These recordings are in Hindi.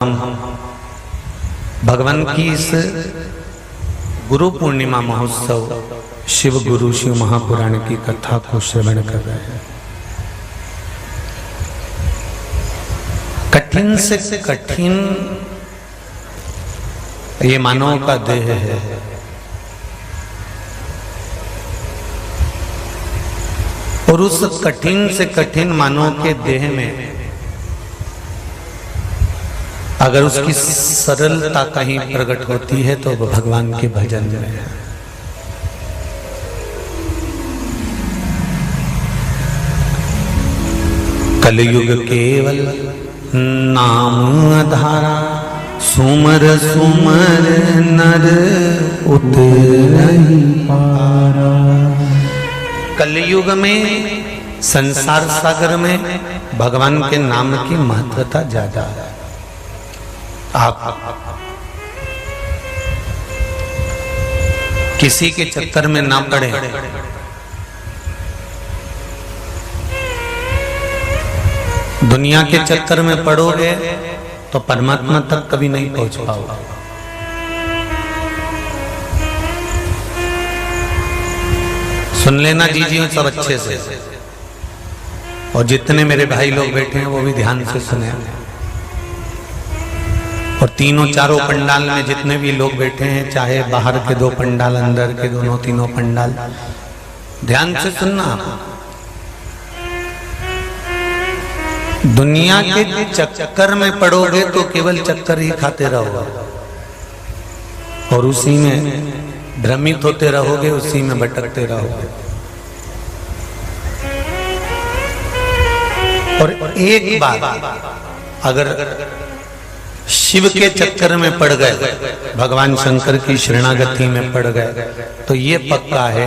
हम भगवान की इस गुरु पूर्णिमा महोत्सव शिव गुरु शिव महापुराण की कथा को श्रवण कर रहे हैं। कठिन से कठिन ये मानव का देह है। और उस कठिन से कठिन मानव के देह में अगर उसकी सरलता कहीं प्रकट होती है तो वह भगवान के भजन में है। कलयुग केवल नाम आधारा, सुमर सुमर नर उतरहि पारा। कलयुग में संसार सागर में भगवान के नाम की महत्वता ज्यादा है। आप किसी के चक्कर में ना पड़े। दुनिया के चक्कर में पड़ोगे तो परमात्मा तक कभी नहीं पहुंच पाओगे। सुन लेना जी सब अच्छे से, और जितने मेरे भाई लोग बैठे हैं वो भी ध्यान से सुने। और तीनों चारों पंडाल में जितने भी लोग बैठे हैं, चाहे बाहर के दो पंडाल, अंदर के दोनों तीनों पंडाल, ध्यान से सुनना। दुनिया के चक्कर में पड़ोगे तो केवल चक्कर ही खाते रहोगे और उसी में भ्रमित होते रहोगे, उसी में भटकते रहोगे। और एक बात, अगर शिव के चक्कर में पड़ गए, भगवान शंकर की शरणागति में पड़ गए, तो ये पक्का है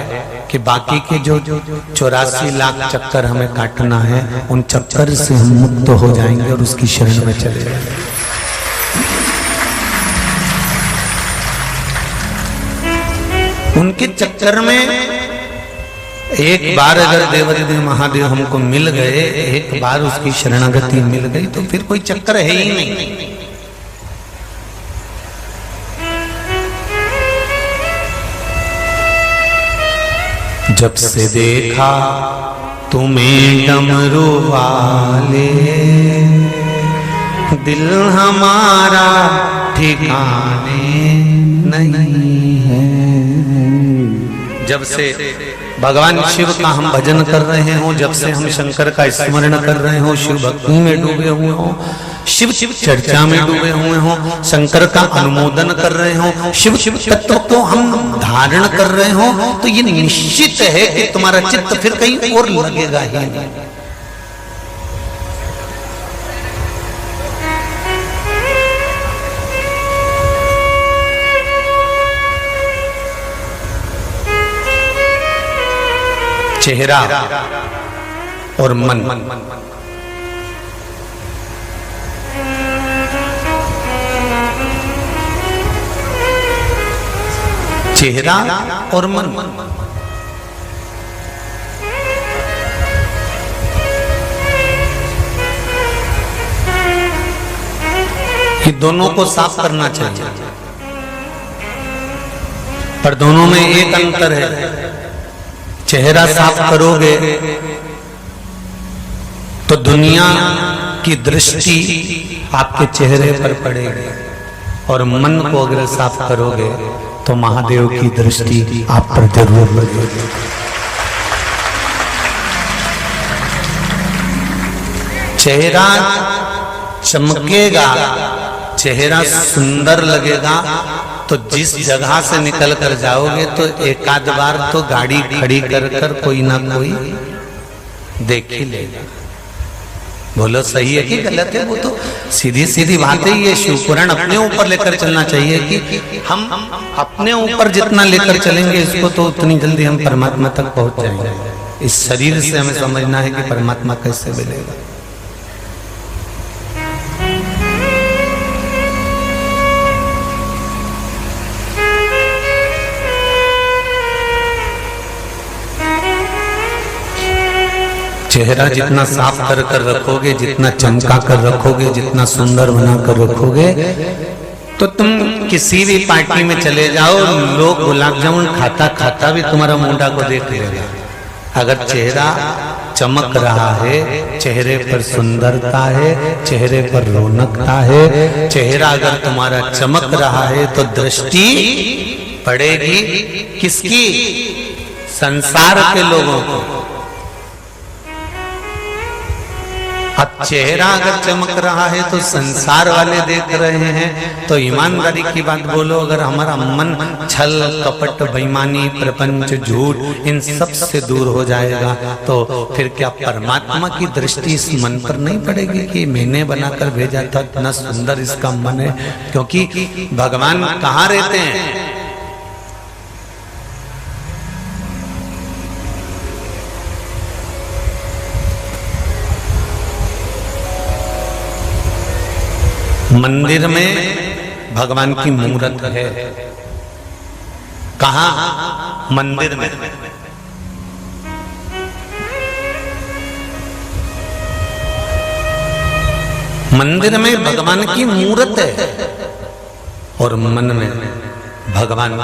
कि बाकी के जो 84 लाख चक्कर हमें काटना है, उन चक्कर से हम मुक्त हो जाएंगे और उसकी शरण में चले जाएंगे। उनके चक्कर में एक बार अगर देवादिदेव महादेव हमको मिल गए, एक बार उसकी शरणागति मिल गई, तो फिर कोई चक्कर है ही नहीं। जब से देखा तुम्हें डमरू वाले, दिल हमारा ठिकाने नहीं है। जब से भगवान शिव का हम भजन कर रहे हो, जब से हम शंकर का स्मरण कर रहे हो, शिव भक्ति में डूबे हुए हो, शिव चर्चा में डूबे हुए हो, शंकर का अनुमोदन कर रहे हो, शिव तत्व को हम धारण कर रहे हो, तो ये निश्चित है कि तुम्हारा चित्त फिर कहीं और लगेगा ही नहीं। चेहरा और मन, चेहरा और मन, ये दोनों को साफ करना चाहिए। पर दोनों में एक अंतर है। चेहरा साफ करोगे तो दुनिया की दृष्टि आपके चेहरे पर पड़ेगी, और मन को अगर साफ करोगे तो महादेव की दृष्टि आप पर जरूर लगेगी। चेहरा चमकेगा, चेहरा सुंदर लगेगा, तो जिस जगह से निकल कर जाओगे तो एक आध बार तो गाड़ी खड़ी कर कर कोई ना कोई देख ही लेगा। बोलो सही है कि गलत है? वो तो सीधी सीधी बात है। ये शिवपुराण अपने ऊपर लेकर चलना चाहिए कि हम अपने ऊपर जितना लेकर चलेंगे इसको, तो उतनी जल्दी हम परमात्मा तक पहुंच जाएंगे। इस शरीर से हमें समझना है कि परमात्मा कैसे मिलेगा। चेहरा चेहरा जितना साफ कर कर रखोगे, जितना चमका कर रखोगे, जितना सुंदर बना कर रखोगे, तो तुम किसी भी पार्टी में चले जाओ, लोग गुलाब जामुन खाता खाता भी तुम्हारा मुंडा को देख लेगा। अगर चेहरा चमक रहा है, चेहरे पर सुंदरता है, चेहरे पर रौनकता है, चेहरा अगर तुम्हारा चमक रहा है तो दृष्टि पड़ेगी किसकी? संसार के लोगों को। अब चेहरा अगर चमक रहा है तो संसार वाले देख रहे हैं, तो ईमानदारी की बात बोलो, अगर हमारा मन छल कपट बेईमानी प्रपंच झूठ इन सब से दूर हो जाएगा, तो फिर क्या परमात्मा की दृष्टि इस मन पर नहीं पड़ेगी कि मैंने बनाकर भेजा था, इतना सुंदर इसका मन है? क्योंकि भगवान कहाँ रहते हैं? मंदिर में भगवान की मूर्त है। कहाँ? मंदिर में। मंदिर में भगवान की मूर्त है और मन में भगवान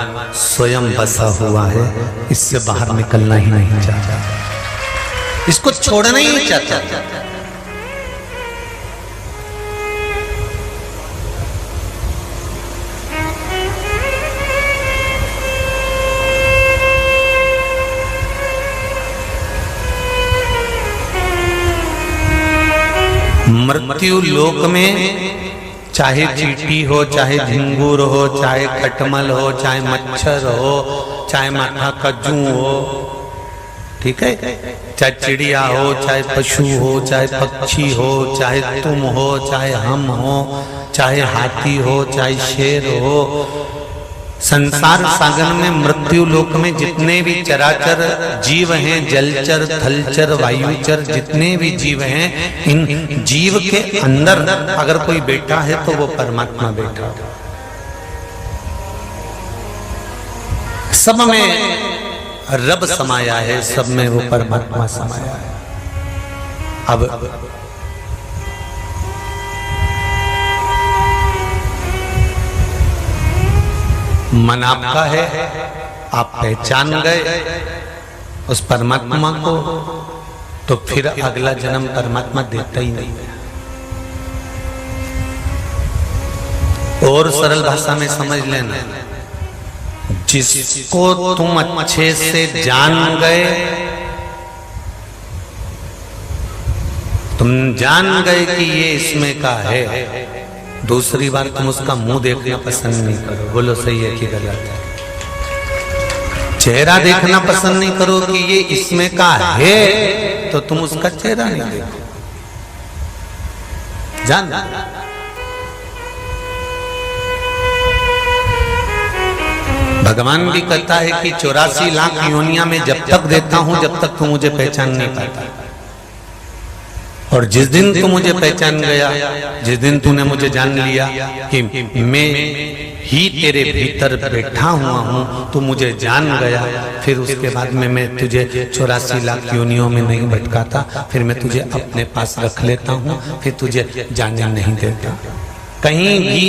स्वयं बसा हुआ है। इससे बाहर निकलना ही नहीं चाहता, इसको छोड़ना ही नहीं चाहता। मृत्यु लोक में चाहे चींटी हो, चाहे झिंगुर हो, चाहे खटमल हो, चाहे मच्छर हो, चाहे माथा कज्जू हो, ठीक है, चाहे चिड़िया हो, चाहे पशु हो, चाहे पक्षी हो, चाहे तुम हो, चाहे हम हो, चाहे हाथी हो, चाहे शेर हो, संसार सागर में मृत्यु लोक में जितने भी चराचर जीव हैं, जलचर थलचर वायुचर जितने भी जीव हैं, इन जीव के अंदर अगर कोई बैठा है तो वो परमात्मा बैठा है। सब में रब समाया है, सब में वो परमात्मा समाया है। अब मन आपका है, आप पहचान गए उस परमात्मा को, तो फिर अगला जन्म परमात्मा देता ही नहीं। और सरल भाषा में समझ लेना, जिसको तुम अच्छे से जान गए, तुम जान गए कि ये इसमें का है, दूसरी बार तुम उसका मुंह देखना पसंद नहीं करो। बोलो सही है कि गलत है? चेहरा देखना पसंद नहीं करो कि ये इसमें का है, तो तुम उसका चेहरा नहीं देखो। जान भगवान भी कहता है कि 84 लाख योनिया में जब तक देता हूं जब तक तू मुझे पहचान नहीं पाता, और जिस दिन तू मुझे पहचान गया, जिस दिन तूने मुझे जान लिया कि मैं ही तेरे भीतर बैठा हुआ हूं, तू मुझे जान गया, फिर उसके बाद में मैं तुझे 84 लाख योनियों में नहीं भटकाता, फिर मैं तुझे अपने पास रख लेता हूं, फिर तुझे जाने नहीं देता कहीं भी।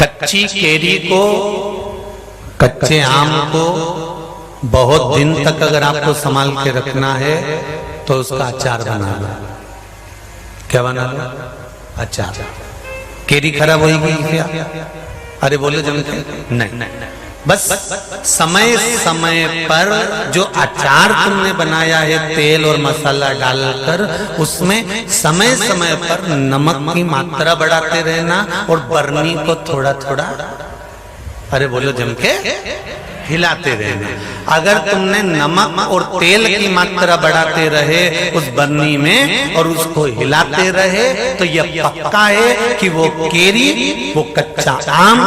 कच्ची केरी को, कच्चे आम को बहुत दिन तक अगर आपको संभाल के रखना है तो उसका अचार बना लो। क्या बना लो? अचार। केरी खराब होगी क्या? अरे बोलो जमते नहीं, बस समय समय पर जो अचार तुमने बनाया है तेल और मसाला डालकर, उसमें समय समय पर नमक की मात्रा बढ़ाते रहना और बर्नी को थोड़ा थोड़ा अरे बोलो जम के हिलाते रहना। अगर तुमने नमक और तेल की मात्रा बढ़ाते रहे उस बरनी में और उसको हिलाते रहे तो यह पक्का है कि वो केरी, वो कच्चा आम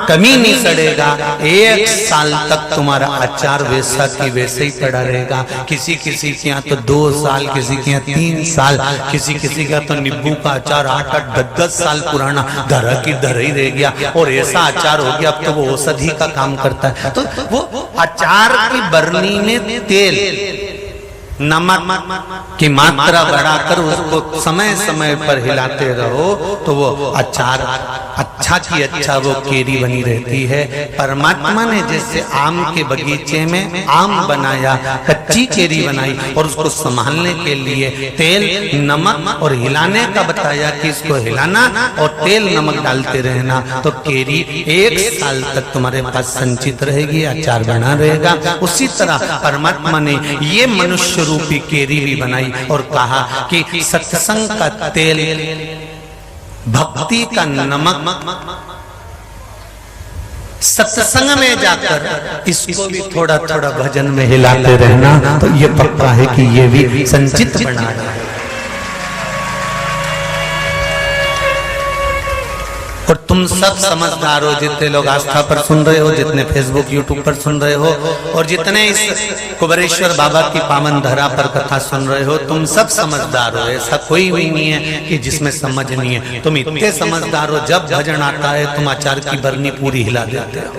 कभी नहीं सड़ेगा। 1 साल तक तुम्हारा अचार वैसा की वैसे ही पड़ा रहेगा। किसी किसी के यहाँ तो 2 साल, किसी के यहाँ 3 साल, किसी किसी का तो नींबू का अचार 8-8, 10-10 साल पुराना धरा की धरा ही रह गया और ऐसा अचार हो गया अब तो वो औषधि का काम करता है। तो वो अचार की बरनी में तेल, नमक की मात्रा बढ़ाकर उसको समय समय पर हिलाते रहो तो वो अचार अच्छा की अच्छा वो केरी बनी रहती है। परमात्मा ने जैसे आम के बगीचे में आम बनाया, कच्ची केरी बनाई और उसको संभालने के लिए तेल, नमक और हिलाने का बताया कि इसको हिलाना और तेल नमक डालते रहना तो केरी 1 साल तक तुम्हारे पास संचित रहेगी, अचार बना रहेगा। उसी तरह परमात्मा ने ये मनुष्य रूपी केरी भी बनाई और कहा कि सत्संग का तेल, भक्ति का नमक, सत्संग में जाकर इसको भी थोड़ा थोड़ा भजन में हिलाते रहना तो ये पक्का है कि ये भी संचित बना है। और तुम सब समझदार हो, जितने लोग आस्था पर सुन रहे हो, जितने फेसबुक यूट्यूब पर सुन रहे हो और जितने इस कुबेरेश्वर बाबा की पावन धरा पर कथा सुन रहे हो, तुम सब समझदार हो। ऐसा कोई भी नहीं है कि जिसमें समझ नहीं है। तुम इतने समझदार हो, जब भजन आता है तुम अचार की बरनी पूरी हिला देते हो।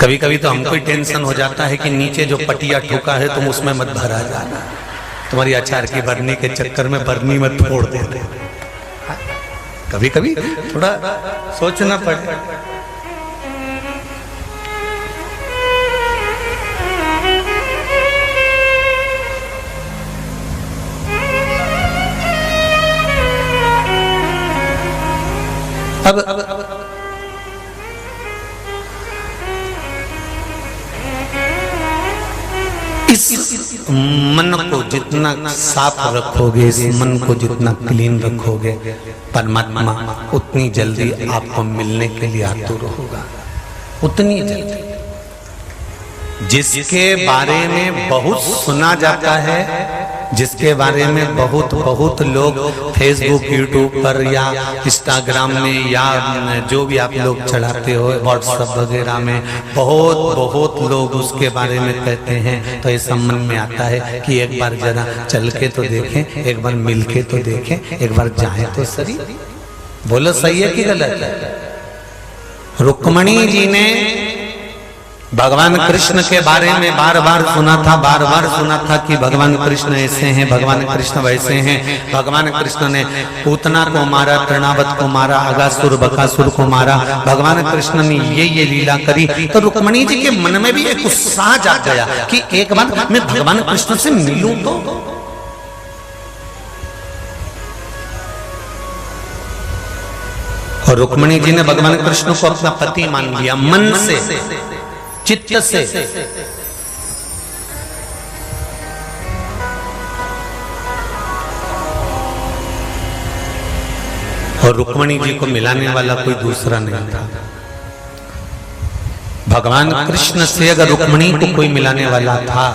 कभी कभी तो हमको टेंशन हो जाता है कि नीचे जो पटिया ठोका है तुम उसमें मत भरा जाना, तुम्हारी अचार की बरनी के चक्कर में बरनी मत फोड़ देते। कभी कभी थोड़ा सोचना पड़े। अब इस मन को जितना साफ रखोगे, इस मन को जितना क्लीन रखोगे, परमात्मा उतनी जल्दी आपको मिलने के लिए आतुर होगा, उतनी जल्दी। जिसके बारे में बहुत सुना जाता है, जिसके बारे में बहुत लोग फेसबुक, यूट्यूब पर या इंस्टाग्राम में या जो भी आप लोग चलाते हो, व्हाट्सएप वगैरह में बहुत लोग उसके बारे में कहते हैं, तो ऐसा मन में आता है कि एक बार जरा चल के तो देखें, एक बार मिल के तो देखें, एक बार जाएं तो सही। बोलो सही है कि गलत है? रुक्मणी जी ने भगवान कृष्ण के बारे में बार बार सुना था कि भगवान कृष्ण ऐसे हैं, भगवान कृष्ण वैसे हैं। भगवान कृष्ण ने पूतना को मारा, तृणावत को मारा, अगासुर बकासुर को मारा, भगवान कृष्ण ने ये लीला करी। तो रुक्मणी जी के मन में भी एक उत्साह जाग गया कि एक बार मैं भगवान कृष्ण से मिलूं तो। और रुक्मणी जी ने भगवान कृष्ण को अपना पति मान लिया, मन से, चित्त से। और रुक्मणी जी को मिलाने वाला कोई दूसरा नहीं था। भगवान कृष्ण से अगर रुक्मणी को कोई मिलाने वाला था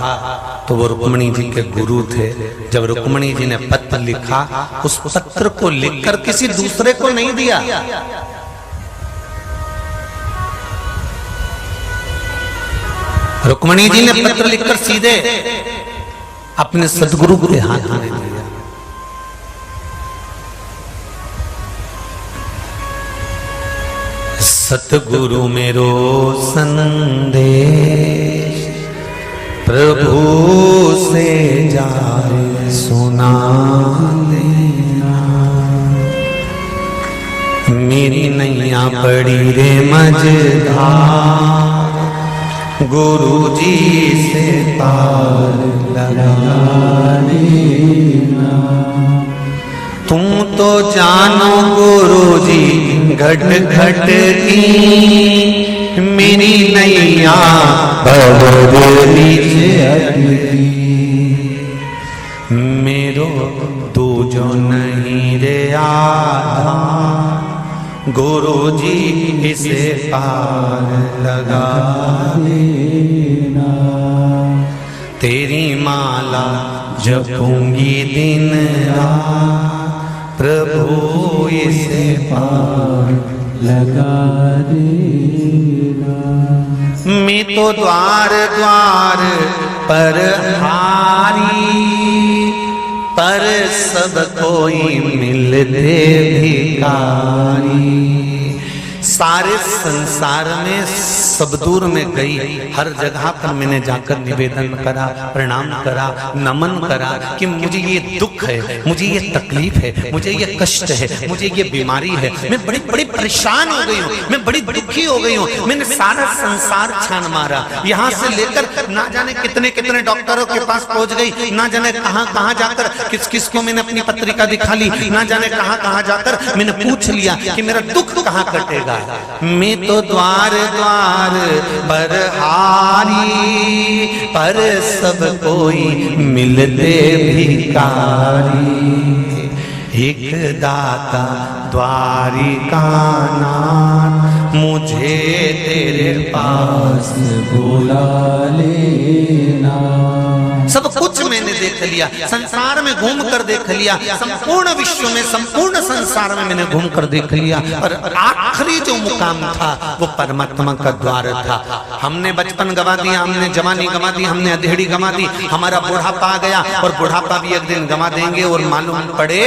तो वो रुक्मणी जी के गुरु थे। जब रुक्मणी जी ने पत्र लिखा, उस पत्र को लिखकर किसी दूसरे को नहीं दिया, रुक्मणी जी ने पत्र लिखकर सीधे अपने सदगुरु के हाथ में दिया। सतगुरु मेरो संदेश प्रभु से जाए सुना देना, मेरी नैया पड़ी रे मझधार, गुरु जी से पार लगा लेना। तुम तो जानो गुरु जी घट घट की, मेरी नैया बदली से अटकी, मेरो दूज जो नहीं रे आधार, गुरु जी इसे पार लगा देना। तेरी माला जपूंगी दिन रात, प्रभु इसे पार लगा देना। मैं तो द्वार द्वार पर हारी, पर सब कोई मिलते भिखारी। सारे संसार में सब दूर में गई, हर जगह पर मैंने जाकर निवेदन करा, प्रणाम करा, नमन करा कि मुझे ये दुख है, मुझे ये तकलीफ है, मुझे ये कष्ट है, मुझे ये बीमारी है, मैं बड़ी बड़ी परेशान हो गई हूँ, मैं बड़ी दुखी हो गई हूँ। मैंने सारा संसार छान मारा, यहाँ से लेकर ना जाने कितने कितने डॉक्टरों के पास पहुंच गई, ना जाने कहाँ कहाँ जाकर किस किस को मैंने अपनी पत्रिका दिखा ली, ना जाने कहाँ कहाँ जाकर मैंने पूछ लिया कि मेरा दुख कहाँ कटेगा। मैं तो द्वार द्वार पर हारी, पर सब कोई मिलते भिखारी। एक दाता द्वारिकानाथ, मुझे तेरे पास बुला लेना। सब कुछ मैंने देख लिया, संसार में घूम कर देख लिया, संपूर्ण विश्व में, संपूर्ण संसार में मैंने घूम कर देख लिया, और आखिरी जो मुकाम था वो परमात्मा का द्वार था। हमने बचपन गवा दिया, हमने जवानी गवा दी, हमने अधेड़ी गवा दी, हमारा बुढ़ापा आ गया, और बुढ़ापा भी एक दिन गवा देंगे, और मालूम पड़े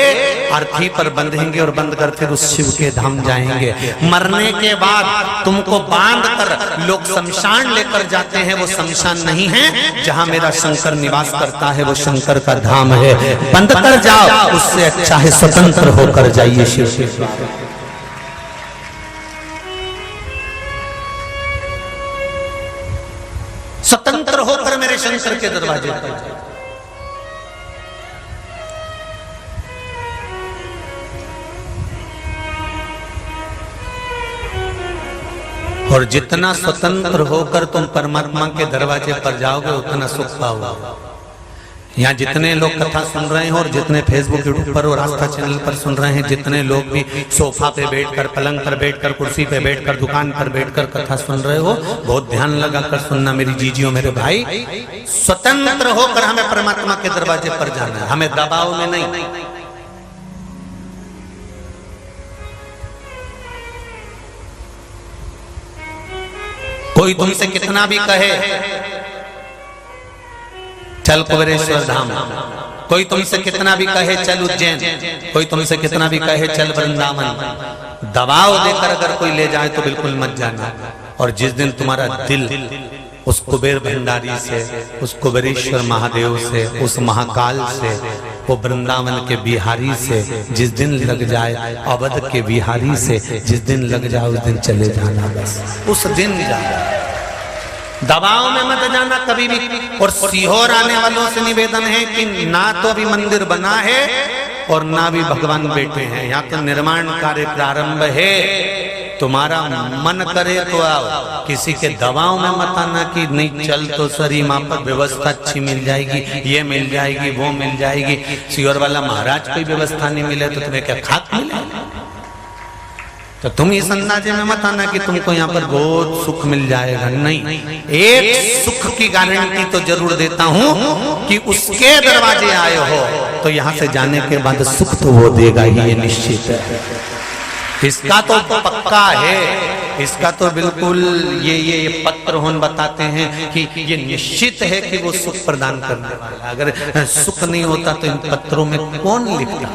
अर्थी पर बंधेंगे, और बंध कर फिर उस शिव के धाम जाएंगे। मरने के बाद तुमको बांध कर लोग शमशान लेकर जाते हैं, वो शमशान नहीं है, जहां मेरा शंकर निवास करता है, वो शंकर का धाम है। बंद कर जाओ, उससे अच्छा है स्वतंत्र होकर जाइए शिव के। स्वतंत्र होकर मेरे शंकर के दरवाजे पर जाओ। और जितना स्वतंत्र होकर तुम परमात्मा के दरवाजे पर जाओगे, उतना सुख पाओगे। यहाँ जितने लोग कथा सुन रहे हैं, और जितने फेसबुक यूट्यूब पर और आस्था चैनल पर सुन रहे हैं, जितने लोग भी सोफा पे बैठकर, पलंग पर बैठकर, कुर्सी पे बैठकर, दुकान पर बैठकर कथा सुन रहे हो, बहुत ध्यान लगाकर सुनना मेरी जीजियों, मेरे भाई। स्वतंत्र होकर हमें परमात्मा के दरवाजे पर जाना है, हमें दबाव में नहीं। कोई तुमसे कितना भी कहे चल कुबेरेश्वर धाम, कोई तुमसे कितना भी कहे चल उज्जैन, कोई तुमसे कितना भी कहे चल वृंदावन, दबाव देकर अगर कोई ले जाए तो बिल्कुल मत जाना। और जिस दिन तुम्हारा दिल उस कुबेर भंडारी से, उस कुबेरेश्वर महादेव से, उस महाकाल से, वो वृंदावन के बिहारी से जिस दिन लग जाए, अवध के बिहारी से जिस दिन लग जाए, उस दिन चले जाना, बस उस दिन जाना। दबाव में मत जाना कभी भी। और सीहोर आने वालों से निवेदन है कि ना तो अभी मंदिर बना है और ना भी भगवान बैठे हैं, यहाँ तो निर्माण कार्य प्रारंभ है। तुम्हारा मन करे तो आओ, किसी के दबाव में मत आना कि नहीं चल तो सरी, वहां पर व्यवस्था अच्छी मिल जाएगी, ये मिल जाएगी, वो मिल जाएगी। सीहोर वाला महाराज कोई व्यवस्था नहीं मिले तो तुम्हें क्या खाक मिले? तो तुम इस अंदाजे में मत आना कि तुमको यहाँ पर बहुत सुख मिल जाएगा। नहीं, एक सुख की गारंटी तो जरूर देता हूँ कि उसके दरवाजे आए हो तो यहाँ से जाने के बाद सुख तो वो देगा ही, ये निश्चित है। इसका तो पक्का है, इसका तो बिल्कुल ये पत्र होन बताते हैं कि ये निश्चित है कि वो सुख प्रदान करने वाला। अगर सुख नहीं होता तो इन पत्रों में कौन लिखता?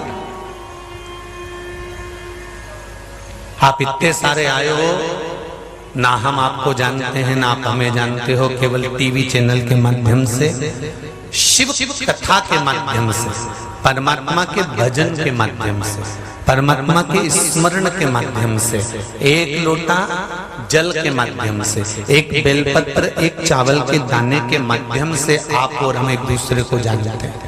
आप इतने सारे आए हो, ना हम आपको जानते हैं, ना आप हमें जानते हो, केवल टीवी चैनल के माध्यम से, शिव कथा के माध्यम से, परमात्मा के भजन के माध्यम से, परमात्मा के स्मरण के माध्यम से, एक लोटा जल के माध्यम से, एक बेलपत्र, एक चावल के दाने के माध्यम से आप और हम एक दूसरे को जानते हैं।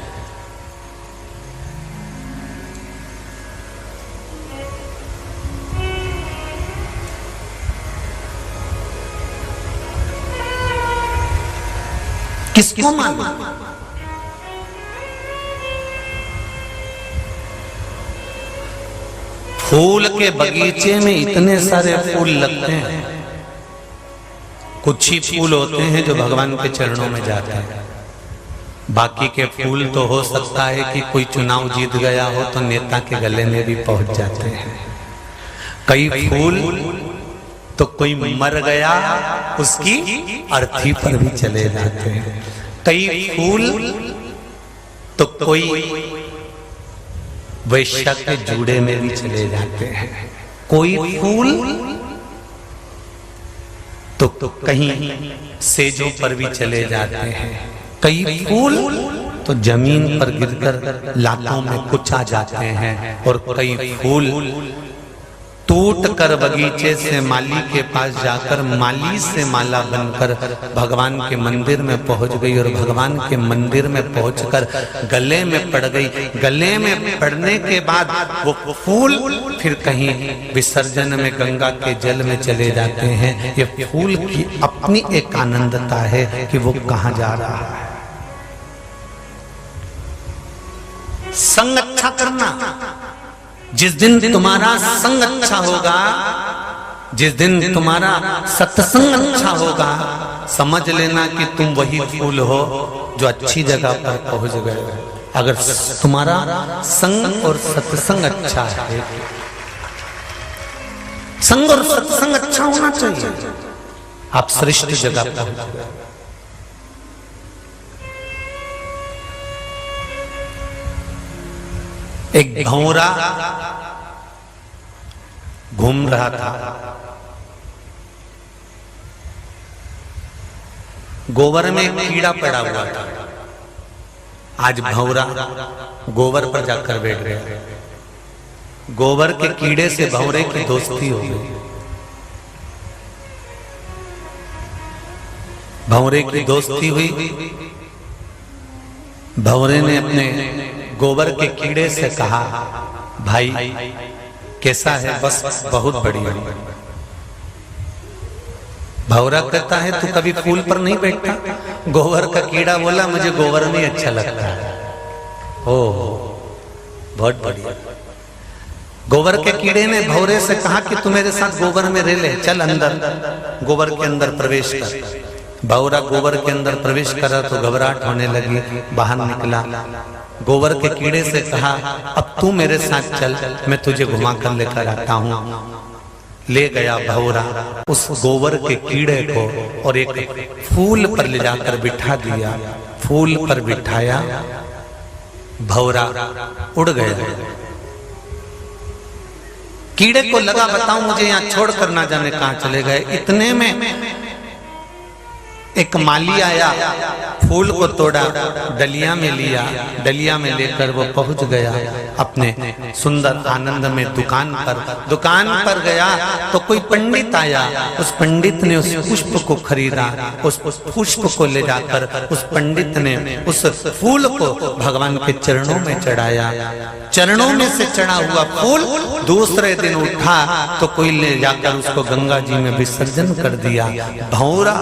किसको मालूम? फूल के बगीचे में इतने सारे फूल लगते हैं, कुछ ही फूल होते हैं जो भगवान के चरणों में जाते हैं। बाकी के फूल तो हो सकता है कि कोई चुनाव जीत गया हो तो नेता के गले में भी पहुंच जाते हैं। कई फूल तो कोई मर गया उसकी अर्थी पर भी चले जाते हैं। कई फूल तो कोई वैश्या के जूड़े में भी चले जाते हैं। कोई फूल तो कहीं सेजों पर भी चले जाते हैं। कई फूल तो जमीन पर गिरकर लातों में कुचा जाते हैं। और कई फूल टूट कर बगीचे से माली के पास जाकर माली से माला बनकर भगवान के मंदिर में पहुंच गई। और भगवान के मंदिर में पहुंचकर गले में पड़ गई। गले में पड़ने के बाद वो फूल फिर कहीं विसर्जन में गंगा के जल में चले जाते हैं। ये फूल की अपनी एक आनंदता है कि वो कहां जा रहा है। संग अच्छा करना, जिस दिन तुम्हारा संग अच्छा होगा, जिस दिन तुम्हारा सत्संग अच्छा होगा, समझ लेना कि तुम वही फूल हो जो अच्छी जगह पर पहुंच गए। अगर तुम्हारा संग और सत्संग अच्छा है, संग और सत्संग अच्छा होना चाहिए, आप श्रेष्ठ जगह पर पहुंच गए। एक भंवरा घूम रहा था, गोबर में कीड़ा पड़ा हुआ था। आज भंवरा गोबर पर जाकर बैठ गया। गोबर के कीड़े से भंवरे की दोस्ती हो गई। भंवरे की दोस्ती हुई। भंवरे ने अपने गोबर के कीड़े से कहा, भाई कैसा है? बस बहुत बढ़िया। भंवरा कहता है तू कभी फूल पर नहीं बैठता? गोबर का कीड़ा बोला मुझे गोबर नहीं अच्छा लगता है। ओ बहुत बढ़िया। गोबर के कीड़े ने भंवरे से कहा कि तू मेरे साथ गोबर में रह ले, चल अंदर, गोबर के अंदर प्रवेश कर। भंवरा गोबर के अंदर प्रवेश करा तो घबराहट होने लगी, बाहर निकला। गोबर के कीड़े से कहा अब तू मेरे साथ चल, मैं तुझे घुमा कर लेकर आता हूं। ले गया भंवरा उस गोबर के कीड़े को और एक फूल पर ले जाकर बिठा दिया। फूल पर बिठाया, भंवरा उड़ गया। कीड़े को लगा बताऊं मुझे यहां छोड़कर ना जाने कहां चले गए। इतने में एक माली आया, फूल को तोड़ा, डलिया में लिया, डलिया में लेकर वो पहुंच गया अपने सुंदर आनंद में दुकान पर। दुकान पर गया तो कोई पंडित आया। उस पंडित ने उस पुष्प को खरीदा। उस पुष्प को ले जाकर उस पंडित ने उस फूल को भगवान के चरणों में चढ़ाया। चरणों में से चढ़ा हुआ फूल दूसरे दिन उठा तो कोई ले जाकर उसको गंगा जी में विसर्जन कर दिया। भंवरा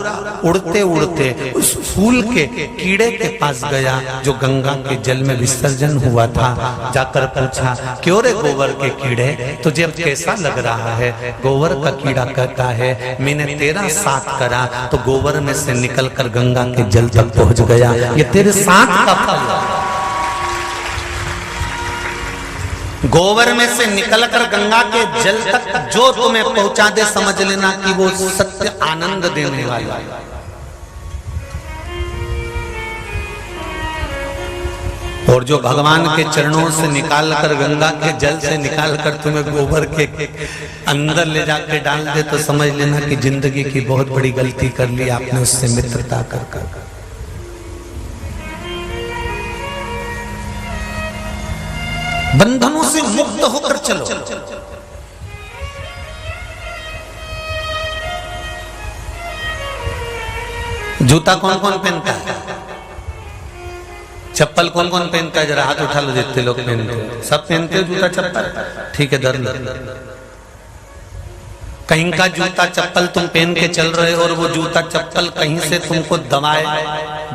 उड़ते उड़ते उस फूल के कीड़े के पास गया जो गंगा के जल में विसर्जन हुआ था। जाकर पूछा, क्यों रे गोबर के कीड़े, तुझे अब कैसा लग रहा है? गोबर का कीड़ा कहता है मैंने तेरा साथ करा तो गोबर में से निकलकर गंगा के जल तक पहुंच गया। ये तेरे साथ का फल। गोबर में से निकलकर गंगा के जल तक जो तुम्हें पहुंचा दे, समझ लेना कि वो सत्य आनंद देने वाला है। और जो भगवान के चरणों से निकालकर गंगा के जल से निकालकर तुम्हें गोबर के अंदर ले जाके डाल दे तो समझ लेना कि जिंदगी की बहुत बड़ी गलती कर ली आपने उससे मित्रता कर। बंधनों से मुक्त होकर चलो। जूता कौन कौन पहनता है? चप्पल कौन कौन पहनता है? जरा हाथ उठा लो जितने लोग पहनते हो। सब पहनते हो जूता चप्पल? ठीक है, धर लो। कहीं का जूता चप्पल तुम पहन के चल रहे हो और वो जूता चप्पल कहीं से तुमको दबाए,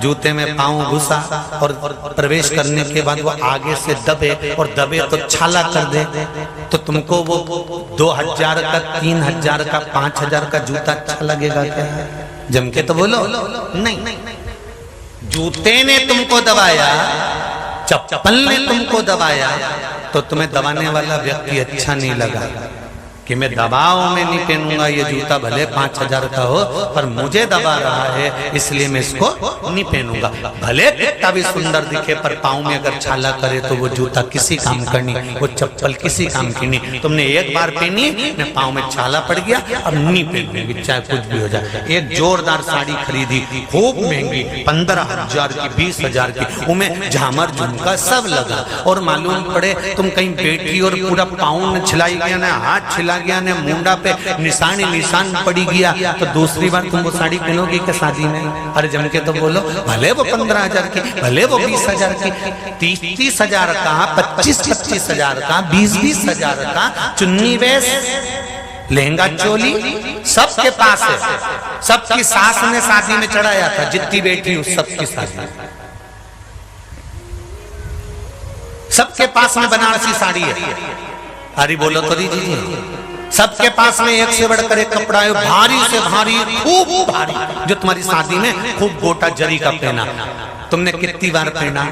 जूते में पांव घुसा और प्रवेश करने के बाद वो आगे से दबे और दबे तो छाला कर दे, तो तुमको वो 2000 का, 3000 का, 5000 का जूता अच्छा लगेगा क्या? जम के तो बोलो नहीं। जूते ने तुमको दबाया, चप्पल ने तुमको दबाया, तो तुम्हें दबाने वाला व्यक्ति अच्छा नहीं लगा कि मैं दबाव में नहीं पहनूंगा ये जूता, भले 5000 का हो पर मुझे दबा रहा है इसलिए मैं इसको नहीं पहनूंगा। भले कितना भी सुंदर दिखे पर पाँव में अगर छाला करे तो वो जूता किसी काम का नहीं, वो चप्पल किसी काम की नहीं। तुमने एक बार पहनी, मैं पाँव में छाला पड़ गया, अब नहीं पहनूंगी चाहे कुछ भी हो जाए। एक जोरदार साड़ी खरीदी, खूब महंगी, 15000 की, 20000 की, उनमें झामर झुमका सब लगा, और मालूम पड़े तुम कहीं बैठी और पूरा पाँव में छिलाई गया ना, हाथ छिला गया ने, मुंडा पे निशान पड़ी गया, तो दूसरी बार तुम वो साड़ी पहनोगी क्या शादी में? अरे जम के तो बोलो, भले वो 15000 की, भले वो 20000 की, 30,000 का, 25,000 का, 20,000 का चुन्नी वेश, लहंगा चोली सबके पास है। सबकी सास ने शादी में चढ़ाया था, जितनी बैठी उस सबकी शादी, सबके पास में बनारसी साड़ी है। अरे बोलो तो दीजिए, सबके पास में एक से बढ़कर एक कपड़ा है, भारी से भारी, खूब भारी, जो तुम्हारी शादी में खूब गोटा जरी का पहना। तुमने कितनी बार पहना?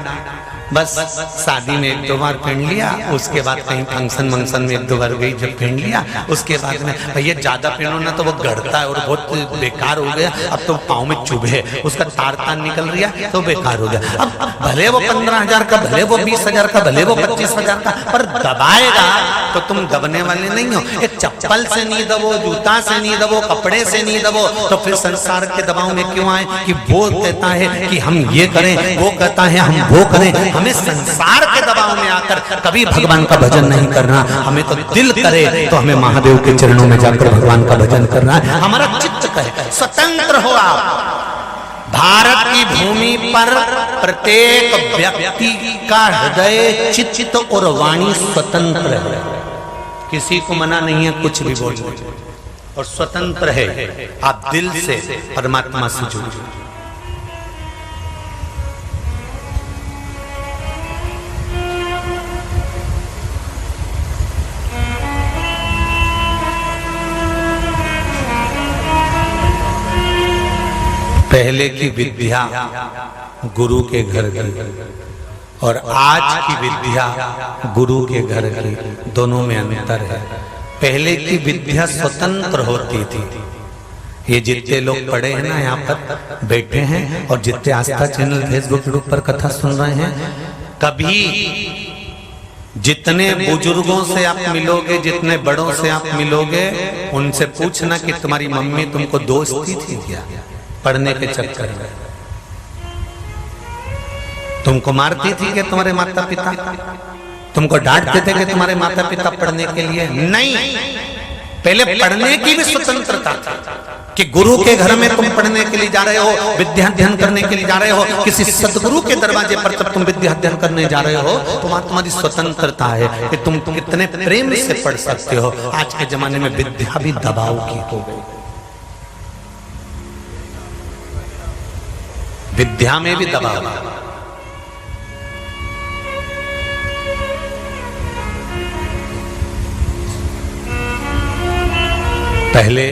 बस शादी में 1-2 बार पहन लिया, उसके बाद कहीं फंक्शन में 1-2 बार गई जब पहन लिया, उसके बाद में भैया ज्यादा पहनो ना तो वो गड़ता है और बहुत बेकार हो गया, अब तो पाँव में चुभे, उसका तार निकल रहा तो बेकार हो गया। अब भले वो 15,000 का, भले वो 20,000 का, भले वो 25,000 का, पर दबाएगा तो तुम दबने वाले नहीं हो। एक चप्पल से नहीं दबो, जूता से नहीं दबो, कपड़े से नहीं दबो, तो फिर संसार के दबाव में क्यों आए? कि वो कहता है कि हम ये करें, वो कहता है हम वो करें। हमें संसार के दबाव में आकर कभी भगवान का भजन नहीं करना। हमें तो दिल करे तो हमें महादेव के चरणों में जाकर भगवान का भजन करना है। हमारा चित्त कहे स्वतंत्र हो आप। भारत की भूमि पर प्रत्येक व्यक्ति का हृदय, चित्त और वाणी स्वतंत्र है, किसी को मना नहीं है कुछ भी बोलने, और स्वतंत्र है। आप दिल से परमात्मा से जुड़िए। पहले की विद्या गुरु के घर की और आज की विद्या गुरु के घर की, दोनों में अंतर है। पहले की विद्या स्वतंत्र होती थी। ये जितने लोग पढ़े हैं ना, यहाँ पर बैठे हैं और जितने आस्था चैनल फेसबुक पर कथा सुन रहे हैं, कभी जितने बुजुर्गों से आप मिलोगे, जितने बड़ों से आप मिलोगे, उनसे पूछना कि तुम्हारी मम्मी तुमको दोस्ती थी क्या पढ़ने के चक्कर में? तुमको मारती थी कि तुम्हारे माता पिता? तुमको डांटते थे कि तुम्हारे माता पिता पढ़ने के लिए? नहीं, पहले पढ़ने की भी स्वतंत्रता था कि गुरु के घर में तुम पढ़ने के लिए जा रहे हो, विद्या अध्ययन करने के लिए जा रहे हो, किसी सदगुरु के दरवाजे पर जब तुम विद्या अध्ययन करने जा रहे हो तो वहां तुम्हारी स्वतंत्रता है कि तुम कितने प्रेम से पढ़ सकते हो। आज के जमाने में विद्या भी दबाव की हो गई, विद्या में भी दबाव। पहले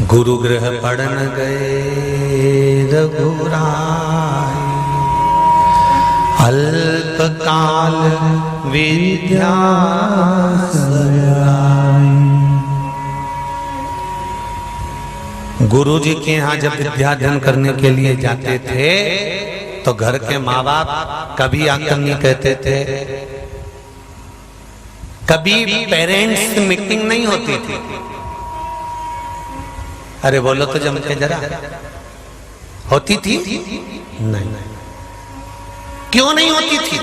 गुरु गृह पढ़न गए रघुराय, अल्पकाल विद्या गुरु जी के यहाँ जब विद्या अध्ययन करने के लिए जाते थे तो घर के माँ बाप कभी आकर नहीं कहते थे, कभी पेरेंट्स मीटिंग नहीं होती थी। अरे बोलो तो जम के जरा, होती थी? नहीं। क्यों नहीं होती थी?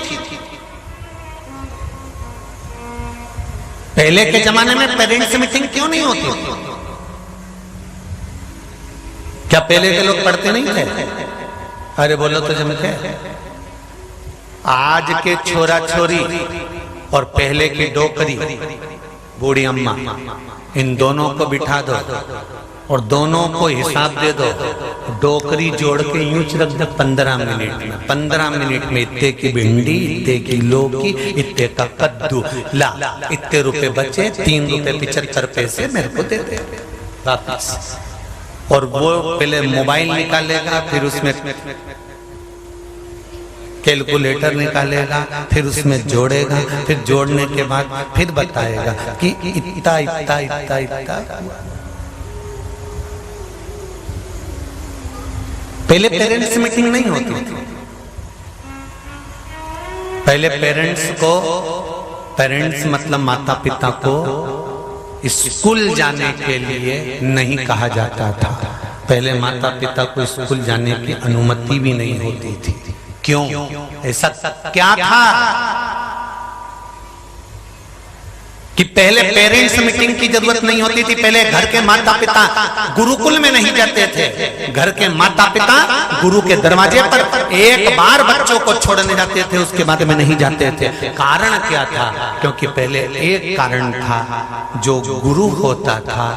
पहले के जमाने में पेरेंट्स मीटिंग क्यों नहीं होती थी? क्या पहले के लोग पढ़ते नहीं थे? अरे बोलो तो जम के। आज के छोरा छोरी और पहले की डोकरी बूढ़ी अम्मा, इन दोनों को बिठा दो और दोनों को हिसाब दे दो। डोकरी जोड़ के यूं रख दो 15 मिनट में। 15 मिनट में इतने की भिंडी, इतने की लौकी, इतने का कद्दू, ला इतने रुपए बचे, 3 रुपए 75 पैसे मेरे को दे दे वापस। और वो पहले मोबाइल निकालेगा, फिर उसमें कैलकुलेटर निकालेगा, फिर उसमें जोड़ेगा, फिर जोड़ने के बाद फिर बताएगा कि इतना इतना इतना इतना। पहले पेरेंट्स मीटिंग नहीं होती थी। पहले पेरेंट्स मतलब माता पिता को स्कूल जाने के लिए नहीं कहा जाता था। पहले माता पिता को स्कूल जाने की अनुमति भी नहीं होती थी। क्यों? ऐसा क्या था कि पहले पेरेंट्स मीटिंग की जरूरत नहीं होती थी। पहले घर के माता पिता गुरुकुल में नहीं जाते थे। घर के माता पिता गुरु के दरवाजे पर एक बार बच्चों को छोड़ने जाते थे, उसके बाद में नहीं जाते थे। कारण क्या था? क्योंकि पहले एक कारण था, जो गुरु होता था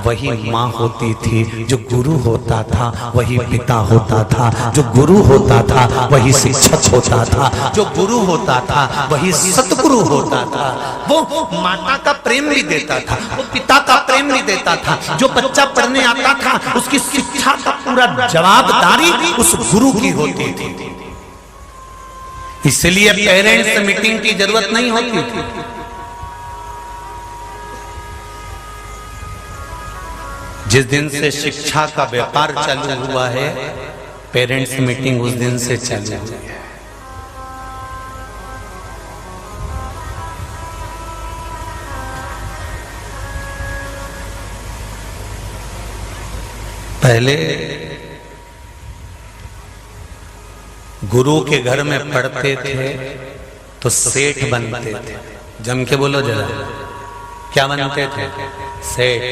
वही माँ होती थी, जो गुरु होता था वही पिता होता था, जो गुरु होता था वही शिक्षक होता था, जो गुरु होता था वही सतगुरु होता था। वो माता का प्रेम भी देता था, वो पिता का प्रेम भी देता था। जो बच्चा पढ़ने आता था उसकी शिक्षा का पूरा जवाबदारी उस गुरु की होती थी। इसलिए पेरेंट्स मीटिंग की जरूरत नहीं होती थी। जिस दिन से शिक्षा का व्यापार चालू हुआ है, पेरेंट्स मीटिंग उस दिन से चालू हुई है। पहले गुरु के घर में पढ़ते थे तो सेठ बनते थे। जम के बोलो जरा, क्या बनते थे? सेठ।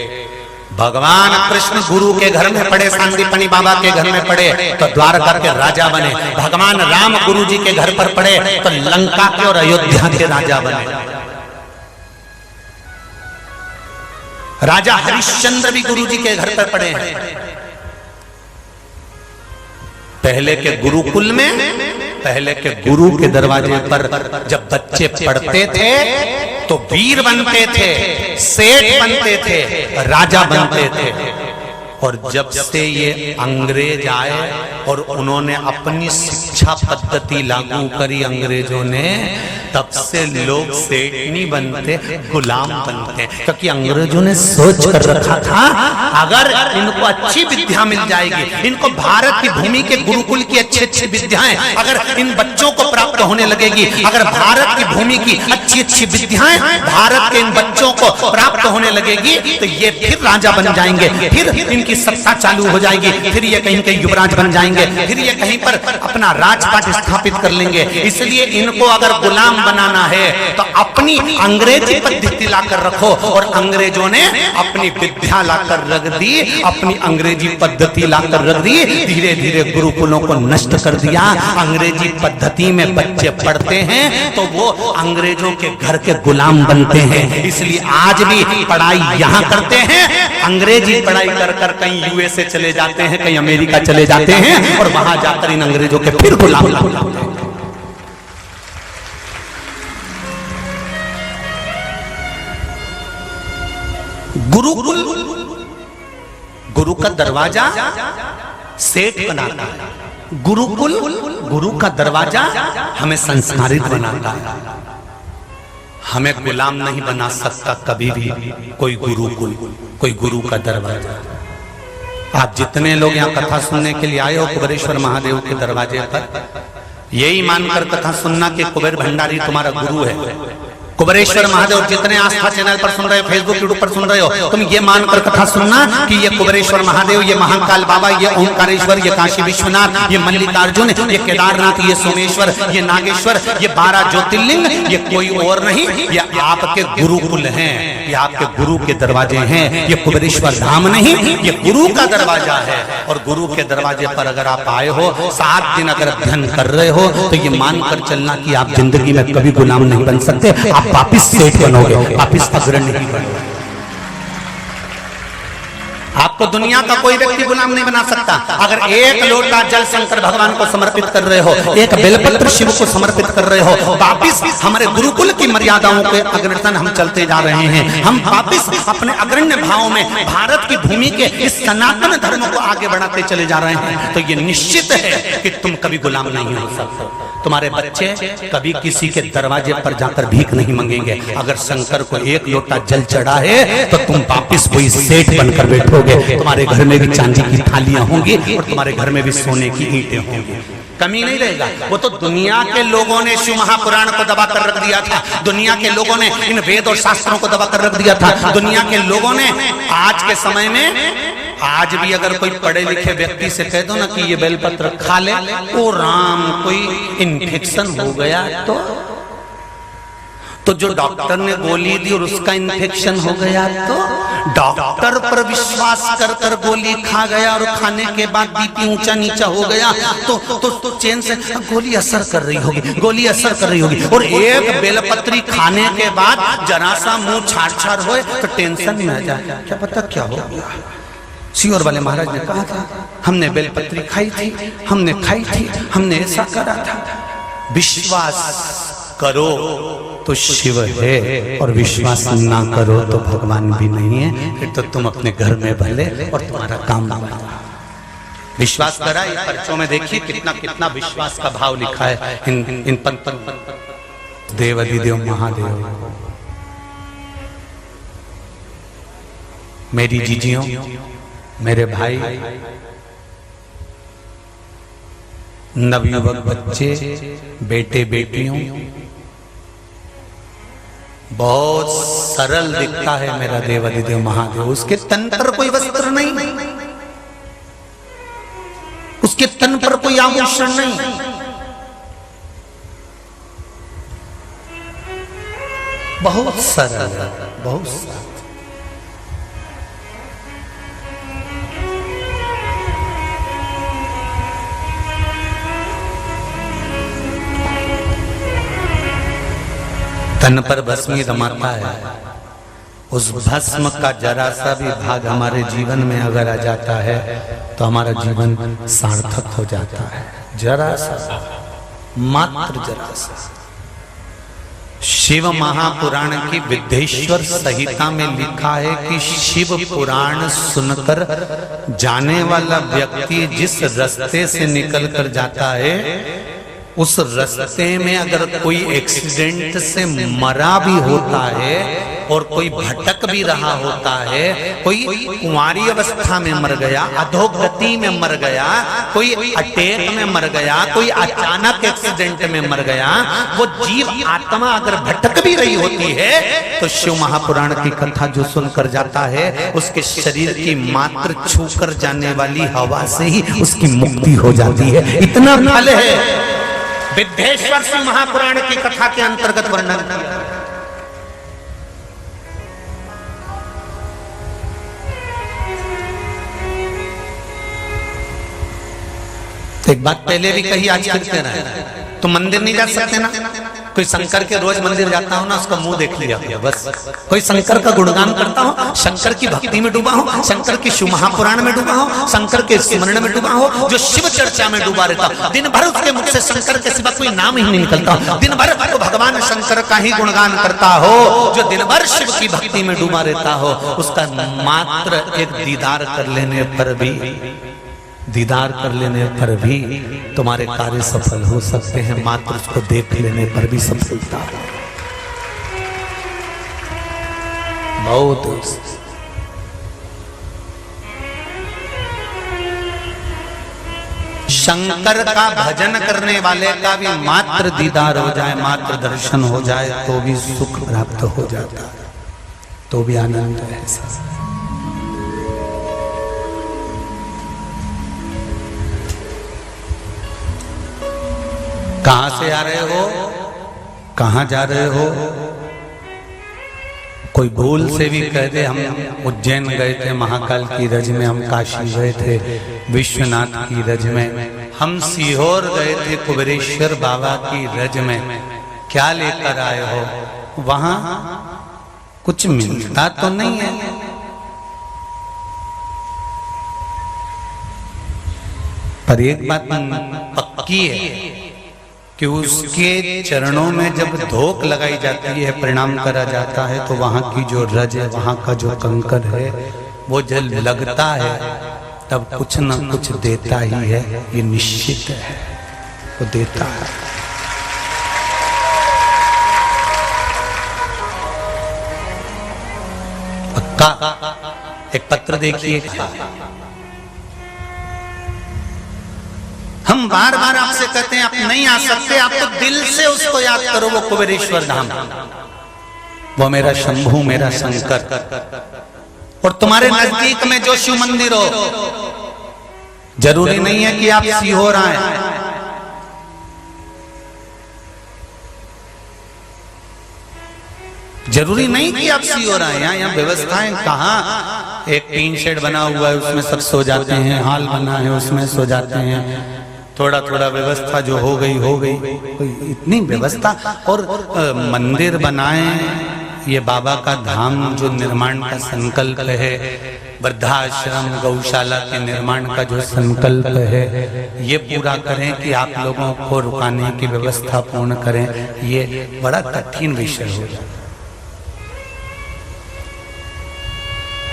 भगवान कृष्ण गुरु के घर में पढ़े, सांदीपनी बाबा के घर में पढ़े तो द्वारका के राजा बने। भगवान राम गुरु जी के घर पर पढ़े तो लंका के और अयोध्या के राजा बने। राजा हरिश्चंद्र भी गुरु जी के घर पर पढ़े हैं। पहले के गुरुकुल में, पहले के गुरु के दरवाजे पर जब बच्चे पढ़ते थे तो वीर बनते थे, सेठ बनते थे, राजा बनते थे। और जब से ये अंग्रेज आए और उन्होंने अपनी शिक्षा पद्धति लागू करी अंग्रेजों ने, तब से लोग सेठ नहीं बनते, गुलाम बनते। क्योंकि अंग्रेजों ने सोच कर रखा था अगर इनको अच्छी विद्या मिल जाएगी, इनको भारत की भूमि के गुरुकुल की अच्छी अच्छी विद्याएं अगर इन बच्चों को प्राप्त होने लगेगी, अगर भारत की भूमि की अच्छी अच्छी विद्याएं भारत के इन बच्चों को प्राप्त होने लगेगी तो ये फिर राजा बन जाएंगे, फिर इनकी सत्ता चालू हो जाएगी, फिर ये कहीं कहीं युवराज बन जाएंगे, फिर ये कहीं पर अपना राजपाट स्थापित कर लेंगे। इसलिए इनको अगर गुलाम बनाना है तो अपनी अंग्रेजी पद्धति लाकर रखो। और अंग्रेजों ने अपनी विद्या लाकर रख दी, अपनी अंग्रेजी पद्धति लाकर रख दी। धीरे धीरे गुरुकुलों को नष्ट कर दिया। अंग्रेजी पद्धति में बच्चे पढ़ते हैं तो वो अंग्रेजों के घर के गुलाम बनते हैं। इसलिए आज भी पढ़ाई यहाँ करते हैं, अंग्रेजी पढ़ाई कर कर कहीं यूएसए चले जाते हैं, कहीं अमेरिका चले जाते हैं और वहां जाकर इन अंग्रेजों के फिर गुलाम बनते हैं। गुरुकुल, गुरु का दरवाजा सेठ बनाता है। गुरुकुल, गुरु का दरवाजा हमें संस्कारित बनाता है। हमें गुलाम नहीं बना सकता कभी भी कोई गुरुकुल, कोई गुरु का दरवाजा। आप जितने लोग यहाँ कथा सुनने के लिए आए हो कुबेरेश्वर महादेव के दरवाजे पर, यही मानकर कथा सुनना कि कुबेर भंडारी तुम्हारा गुरु है। कुबेरेश्वर महादेव जितने आस्था चैनल पर सुन रहे हो, फेसबुक यूट्यूब पर सुन रहे हो, तुम ये मानकर कथा सुनना कि ये कुबेरेश्वर महादेव, ये महाकाल बाबा, ये ओंकारेश्वर, ये काशी विश्वनाथ, ये मल्लिकार्जुन, ये केदारनाथ, ये सोमेश्वर, ये नागेश्वर, ये 12 ज्योतिर्लिंग, ये कोई और नहीं, ये आपके गुरुकुल हैं, ये आपके गुरु के दरवाजे हैं। ये कुबेरेश्वर धाम नहीं, ये गुरु का दरवाजा है। और गुरु के दरवाजे पर अगर आप आए हो, 7 दिन अगर अध्ययन कर रहे हो तो ये मानकर चलना कि आप जिंदगी में कभी गुलाम नहीं बन सकते। आप वापिस सेठ बनोगे, वापिस अग्रणी बनोगे। आपको दुनिया का कोई व्यक्ति गुलाम नहीं बना सकता। अगर एक लोटा जल शंकर भगवान को समर्पित कर रहे हो, एक बेलपत्र शिव को समर्पित कर रहे हो, वापिस हमारे गुरुकुल की मर्यादाओं के अग्रसर हम चलते जा रहे हैं। हम वापिस अपने अग्रण्य भाव में भारत की भूमि के इस सनातन धर्म को आगे बढ़ाते चले जा रहे हैं। तो ये निश्चित है कि तुम कभी गुलाम नहीं हो सकते। तुम्हारे बच्चे कभी किसी के दरवाजे पर जाकर भीख नहीं मांगेंगे। अगर शंकर को एक लोटा जल चढ़ा है तो तुम वापिस वही सेठ बनकर बैठोगे। तुम्हारे घर में भी चांदी की थालियां होंगी और तुम्हारे घर में भी सोने की ईंटें होंगी, कमी नहीं रहेगा। वो तो दुनिया के लोगों ने शिव महापुराण को दबा कर रख दिया था, दुनिया के लोगों ने इन वेद और शास्त्रों को दबा कर रख दिया था, दुनिया के लोगों ने आज के समय में, आज भी अगर कोई पढ़े लिखे व्यक्ति से कह दो ना कि ये बेलपत्र खा ले, ओ राम कोई इन्फेक्शन हो गया तो जो डॉक्टर ने गोली दी और उसका इन्फेक्शन हो गया तो डॉक्टर पर विश्वास कर कर गोली खा गया और खाने के बाद बीपी ऊंचा नीचा हो गया तो चैन से गोली असर कर रही होगी, गोली असर कर रही होगी। और एक बेलपत्री खाने के बाद जरा सा मुंह छाड़ होए तो टेंशन में आ जाए, क्या पता क्या हो गया। सियोर वाले महाराज ने कहा था, हमने बेलपत्री खाई थी, हमने खाई थी, हमने ऐसा करा था। विश्वास करो तो शिव है और विश्वास ना करो तो भगवान भी नहीं है। फिर तो तुम अपने घर में भले और तुम्हारा काम ना बना। विश्वास करा, ये पर्चों में देखिए कितना कितना विश्वास का भाव लिखा है इन देव अधिदेव महादेव। मेरी जीजियों, मेरे भाई, नवयुवक बच्चे, बेटे बेटियों, बहुत सरल दिखता है मेरा देव अधिदेव महादेव। उसके तन पर कोई वस्त्र नहीं, उसके तन पर कोई आभूषण नहीं, बहुत सरल, बहुत सरल। तन पर भस्मी रमाता है, उस भस्म का जरा सा भी भाग हमारे जीवन में अगर आ जाता है तो हमारा जीवन सार्थक हो जाता है। जरा सा, मात्र जरा सा। शिव महापुराण की विद्येश्वर संहिता में लिखा है कि शिव पुराण सुनकर जाने वाला व्यक्ति जिस रास्ते से निकल कर जाता है, उस रास्ते में अगर कोई एक्सीडेंट से मरा भी होता है और कोई भटक भी रहा होता है, कोई कुंवारी अवस्था में मर गया, अधोगति में मर गया, कोई अटैक में मर गया, कोई अचानक एक्सीडेंट में मर गया, वो जीव आत्मा अगर भटक भी रही होती है तो शिव महापुराण की कथा जो सुनकर जाता है, उसके शरीर की मात्र छूकर जाने वाली हवा से ही उसकी मुक्ति हो जाती है। इतना फल है विद्येश्वर सिंह महापुराण की कथा के अंतर्गत वर्णन किया। एक बात पहले भी कही, आज फिर कह रहा है, तो मंदिर नहीं जा सकते ना? कोई शंकर के रोज मंदिर जाता हो ना, उसका मुंह देख लिया बस। कोई शंकर का गुणगान करता हो, शंकर की भक्ति में डूबा हो, शंकर की शिव महापुराण में डूबा हो, शंकर के स्मरण में डूबा हो, जो शिव चर्चा में डूबा रहता, दिन भर उसके मुख से शंकर के सिवा कोई नाम ही नहीं निकलता, दिन भर तो भगवान शंकर का ही गुणगान करता हो, जो दिन भर शिव की भक्ति में डूबा रहता हो, उसका मात्र एक दीदार कर लेने पर भी तुम्हारे कार्य सफल हो सकते हैं। मात्र उसको देख लेने पर भी सफलता बहुत। शंकर का भजन करने वाले का भी मात्र दीदार हो जाए, मात्र दर्शन हो जाए तो भी सुख प्राप्त हो जाता है, तो भी आनंद है। कहां से आ रहे हो, कहां जा रहे हो? कोई भूल से भी कह दे हम उज्जैन गए थे महाकाल की रज में, हम काशी गए थे विश्वनाथ की रज में, हम सीहोर गए थे कुबेरेश्वर बाबा की रज में, क्या लेकर आए हो? वहां कुछ मिलता तो नहीं है। पर एक बात पक्की है कि उसके चरणों में जब धोख लगाई जाती है, प्रणाम करा जाता है, तो वहां की जो रज है, वहां का जो कंकर है, वो जब लगता है तब कुछ न कुछ देता ही है, ये निश्चित है, वो देता है। पक्का। एक पत्र देखिए, हम बार बार आपसे कहते हैं आप नहीं आ सकते, आप तो दिल से उसको याद करो, वो कुबेरेश्वर धाम, वो मेरा शंभू, मेरा शंकर। और तुम्हारे नजदीक में जो शिव मंदिर हो, जरूरी नहीं है कि आप सीहोर आए, जरूरी नहीं कि आप सीहोर आए। यहाँ व्यवस्थाएं कहाँ, एक टीन शेड बना हुआ है, उसमें सब सो जाते हैं, हॉल बना है उसमें सो जाते हैं, थोड़ा थोड़ा व्यवस्था जो हो गई। इतनी व्यवस्था, और मंदिर बनाए, ये बाबा का धाम जो निर्माण का संकल्प है, वृद्धाश्रम गौशाला के निर्माण का जो संकल्प है, ये पूरा करें कि आप लोगों को रुकाने की व्यवस्था पूर्ण करें, ये बड़ा कठिन विषय हो।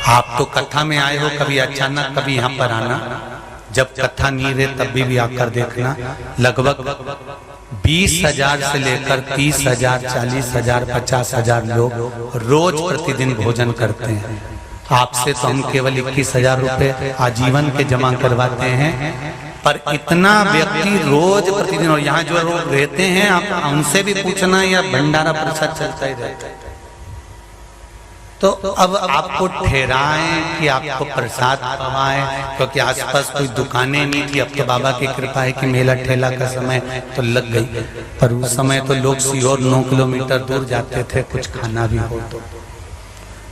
आप तो कथा में आए हो, कभी अचानक कभी यहाँ पर आना, जब कथा नहीं रहे तब भी आकर देखना। लगभग 20,000 से लेकर 30,000, 40,000, 50,000 लोग रोज प्रतिदिन भोजन करते हैं। आपसे तो हम केवल 21,000 रुपए आजीवन के जमा करवाते हैं, पर इतना व्यक्ति रोज प्रतिदिन, और यहाँ जो लोग रहते हैं आप उनसे भी पूछना, या भंडारा प्रसाद चलता ही रहता है। तो अब आपको ठहराएं कि आपको प्रसाद पवाएं, क्योंकि आसपास कोई दुकानें नहीं थी। अब तो बाबा की कृपा है कि मेला ठेला का समय तो लग गई, पर उस समय तो लोग सीहोर 9 किलोमीटर दूर जाते थे, कुछ खाना भी हो तो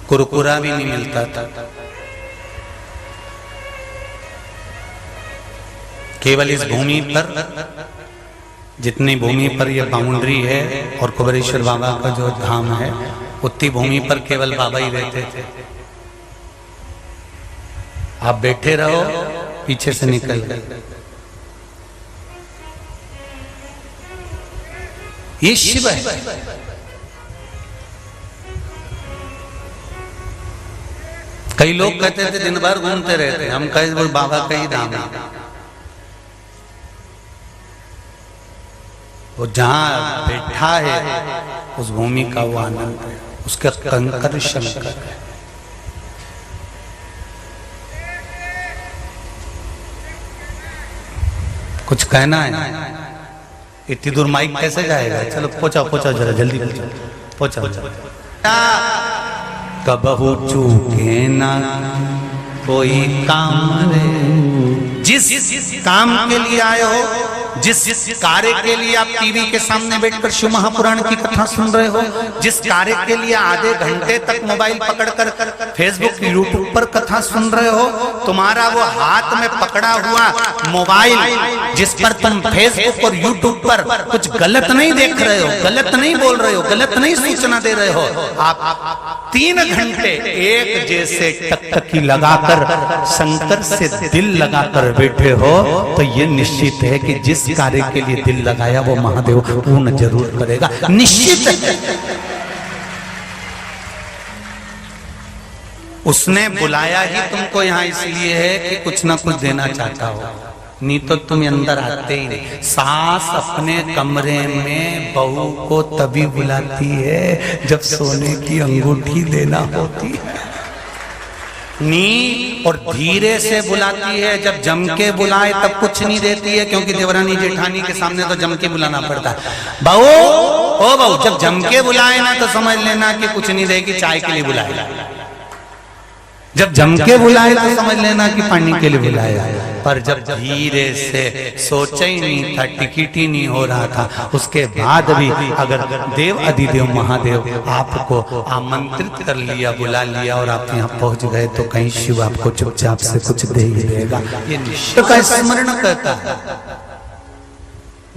कुरकुरा भी नहीं मिलता था। केवल इस भूमि पर, जितनी भूमि पर यह बाउंड्री है और कुबेरेश्वर बाबा का जो धाम है, उतनी भूमि पर केवल बाबा ही रहते थे। आप बैठे रहो, पीछे से निकल गए। ये शिव है। कई लोग कहते थे दिन भर घूमते रहते, हम कहे वो बाबा का ही धाम है। वो जहां बैठा है उस भूमि का वो आनंद है, उसका कंकर शंकर है। कुछ कहना है? इतनी दूर माइक कैसे जाएगा? चलो पहुंचाओ जरा जल्दी पहुंचाओ। कबहू चूके ना कोई काम रे, जिस काम के लिए आए हो, जिस कार्य के लिए आप टीवी के सामने बैठकर शिव महापुराण की कथा सुन रहे हो, जिस कार्य के लिए आधे घंटे तक मोबाइल पकड़कर फेसबुक यूट्यूब पर कथा सुन रहे हो, तुम्हारा वो हाथ में पकड़ा हुआ मोबाइल जिस पर तुम फेसबुक और यूट्यूब पर कुछ गलत नहीं देख रहे हो, गलत नहीं बोल रहे हो, गलत नहीं सूचना दे रहे हो, आप 3 घंटे एक जैसे टकटकी लगाकर शंकर से दिल लगाकर बैठे हो, तो ये निश्चित है कि जिस कार्य के लिए दिल लगाया वो महादेव पूर्ण जरूर करेगा, निश्चित है। उसने बुलाया ही तुमको यहाँ इसलिए है कि कुछ ना कुछ देना चाहता हो, नहीं तो तुम अंदर आते ही नहीं। सास अपने कमरे में बहू को तभी बुलाती है जब सोने की अंगूठी देना होती है, नी और धीरे से बुलाती है। जब जम के बुलाए तब कुछ नहीं देती है, क्योंकि देवरानी जेठानी के सामने तो जम के बुलाना पड़ता है। बहू, ओ बहू, जब जम के बुलाए ना तो समझ लेना कि कुछ नहीं देगी, चाय के लिए बुलाए। जब जम के बुलाए तो समझ लेना कि पानी के लिए बुलाया। पर जब धीरे से, सोचा ही नहीं था, टिकट ही नहीं हो रहा था, उसके बाद भी अगर देव अधिदेव महादेव आपको आमंत्रित कर लिया, बुला लिया और आप यहाँ पहुंच गए, तो कहीं शिव आपको चुपचाप से कुछ दे ही देगा। ये निश्चय का स्मरण करता है।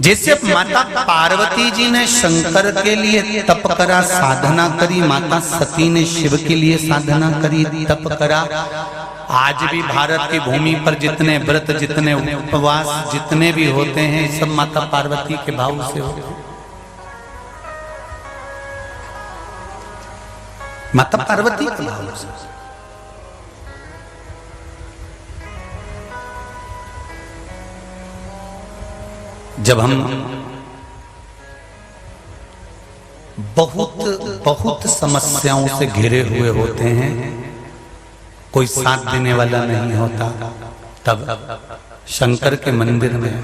जैसे माता पार्वती जी ने शंकर के लिए तप करा, साधना करी, माता सती ने शिव के लिए साधना करी, तप करा। आज भी भारत की भूमि पर जितने व्रत, जितने उपवास, जितने भी होते हैं, सब माता पार्वती के भाव से होते हैं। माता पार्वती के भाव से। जब हम बहुत समस्याओं से घिरे हुए होते हैं, कोई साथ देने वाला नहीं होता, तब शंकर के मंदिर में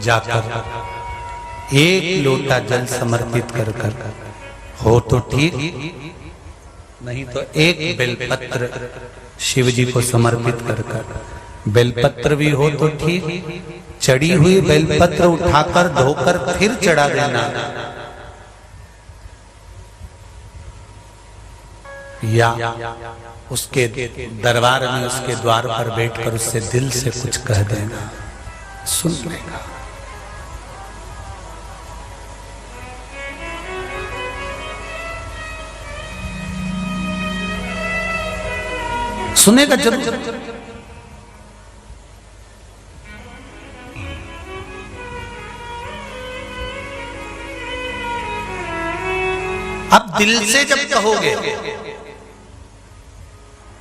जाकर एक लोटा जल समर्पित कर हो तो ठीक, नहीं तो एक बेलपत्र शिव जी को समर्पित कर, बेलपत्र भी हो तो ठीक, चढ़ी हुई बेलपत्र उठाकर धोकर फिर चढ़ा देना, या उसके दरबार में, उसके द्वार पर बैठकर उससे दिल से कुछ कह देना, सुन लेगा। सुनेगा जरूर। अब दिल से जब कहोगे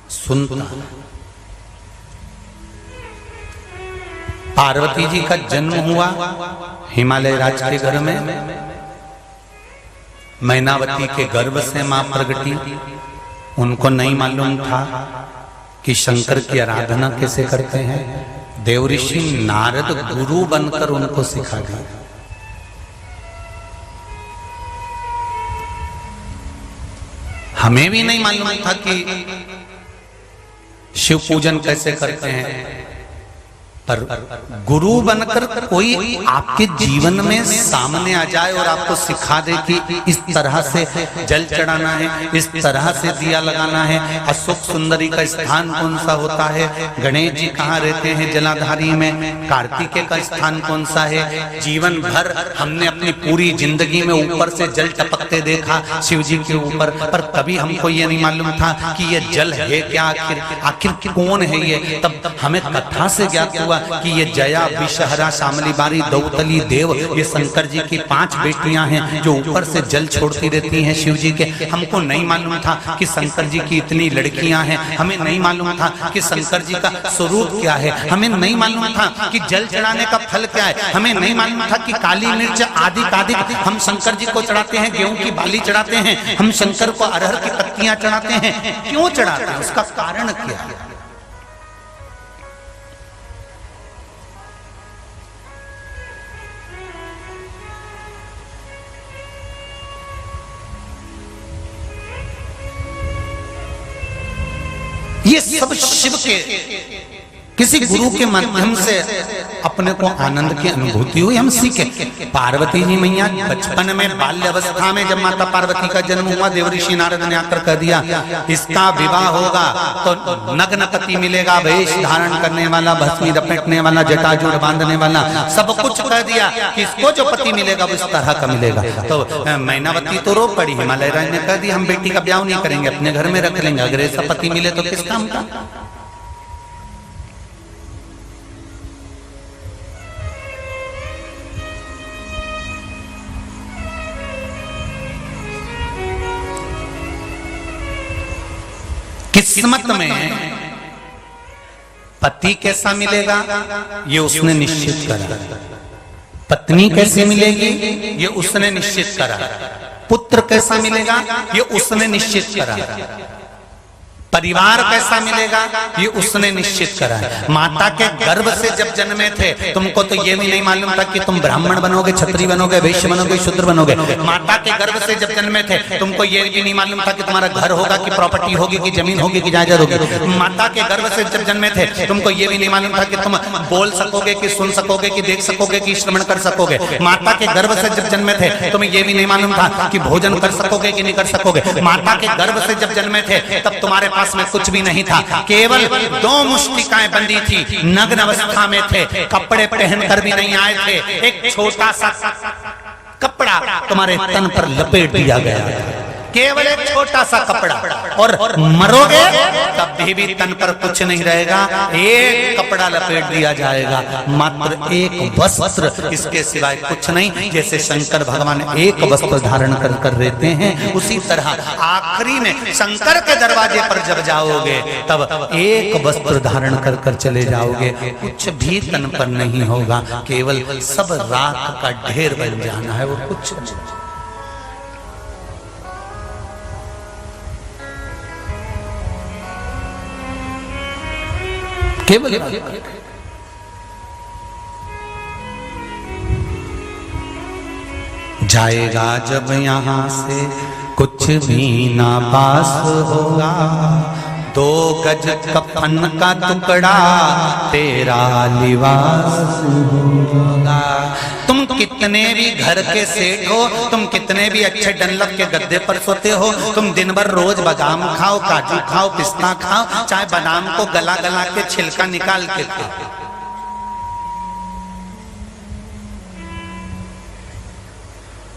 सुनता। पार्वती जी का जन्म हुआ हिमालय राज के घर में, मैनावती के गर्भ से मां प्रगटी। उनको नहीं मालूम था कि शंकर की आराधना कैसे करते हैं। देवऋषि नारद गुरु बनकर उनको सिखा दिया। हमें भी नहीं मालूम था कि शिव पूजन कैसे करते हैं, पर गुरु बनकर कोई आपके जीवन में सामने आ जाए और आपको सिखा दे कि इस तरह से जल चढ़ाना है, इस तरह से दिया लगाना है, अशोक सुंदरी का स्थान कौन सा होता है, गणेश जी कहाँ रहते हैं जलाधारी में, कार्तिकेय का स्थान कौन सा है। जीवन भर हमने अपनी पूरी जिंदगी में ऊपर से जल टपकते देखा शिव जी के ऊपर, पर कभी हमको ये नहीं मालूम था कि ये जल है क्या, आखिर कौन है ये। तब हमें कथा से ज्ञात हुआ कि ये जया, विषहरा, शामली बारी, दौतली, देव, ये शंकर जी की 5 बेटियां हैं जो ऊपर से जल छोड़ती रहती हैं शिव जी के। हमको नहीं मालूम था कि शंकर जी की इतनी लड़कियां हैं, हमें नहीं मालूम था कि शंकर जी का स्वरूप क्या है, हमें नहीं मालूम था कि जल चढ़ाने का फल क्या है, हमें नहीं मालूम था कि काली मिर्च आदि हम शंकर जी को चढ़ाते हैं, गेहूं की बाली चढ़ाते हैं, हम शंकर को अरहर की पत्तियां चढ़ाते हैं। क्यों चढ़ाते हैं, उसका कारण क्या है। ये सब शिव के किसी गुरु के माध्यम से अपने को आनंद की अनुभूति हुई, हम सीखे। पार्वती जी मैया बचपन में, बाल्य अवस्था में जब माता पार्वती का जन्म हुआ, देवऋषि नारद ने आकर कह दिया इसका विवाह होगा तो नग्न पति मिलेगा, वेश धारण करने वाला, भस्मी लपेटने वाला, जटाजूट बांधने वाला, सब कुछ कह दिया कि इसको जो पति मिलेगा वो इस तरह का मिलेगा। तो मैनावती तो रो पड़ी, हिमालय राज ने कह दिया हम बेटी का ब्याह नहीं करेंगे, अपने घर में रख लेंगे, अगर ऐसा पति मिले तो किस काम का। किस्मत में पति कैसा मिलेगा ये उसने निश्चित करा, पत्नी कैसी मिलेगी ये उसने निश्चित करा, पुत्र कैसा मिलेगा ये उसने निश्चित करा, परिवार कैसा मिलेगा ये उसने निश्चित करा है। माता के गर्भ से जब जन्मे थे तुमको तो ये भी नहीं मालूम था कि तुम ब्राह्मण बनोगे, क्षत्रिय बनोगे, वैश्य बनोगे, शूद्र बनोगे। माता के गर्भ से जब जन्मे थे तुमको ये भी नहीं मालूम था कि तुम्हारा घर होगा, कि प्रॉपर्टी होगी, कि जमीन होगी, कि जायदाद होगी। माता के गर्भ से जब जन्मे थे तुमको ये भी नहीं मालूम था कि तुम बोल सकोगे, कि सुन सकोगे, कि देख सकोगे, कि श्रवण कर सकोगे। माता के गर्भ से जब जन्मे थे तुम्हें ये भी नहीं मालूम था कि भोजन कर सकोगे कि नहीं कर सकोगे। माता के गर्भ से जब जन्मे थे तब तुम्हारे पास पास में कुछ भी नहीं था, केवल 2 मुष्टिकाएं बंदी थी, नग्न अवस्था में थे, कपड़े पहनकर भी नहीं आए थे, एक छोटा सा कपड़ा तुम्हारे तन पर लपेट दिया गया, केवल एक छोटा सा कपड़ा, और मरोगे तब भी तन पर कुछ नहीं रहेगा, एक कपड़ा लपेट दिया जाएगा, मात्र एक वस्त्र, इसके सिवाय कुछ नहीं। जैसे शंकर भगवान एक वस्त्र धारण कर रहते हैं, उसी तरह आखिरी में शंकर के दरवाजे पर जब जाओगे तब एक वस्त्र धारण कर चले जाओगे, कुछ भी तन पर नहीं होगा, केवल सब राख का ढेर बन जाना है, वो कुछ नहीं। केवल जाएगा जब यहाँ से कुछ भी ना पास होगा, 2 गज कफन का टुकड़ा तेरा लिबास होगा। तुम कितने भी घर के सेठ हो, तुम कितने भी अच्छे डनलप के गद्दे पर सोते हो, तुम दिन भर रोज बादाम खाओ, काजू खाओ, पिस्ता खाओ, चाहे बादाम को गला गला के छिलका निकाल के खाओ,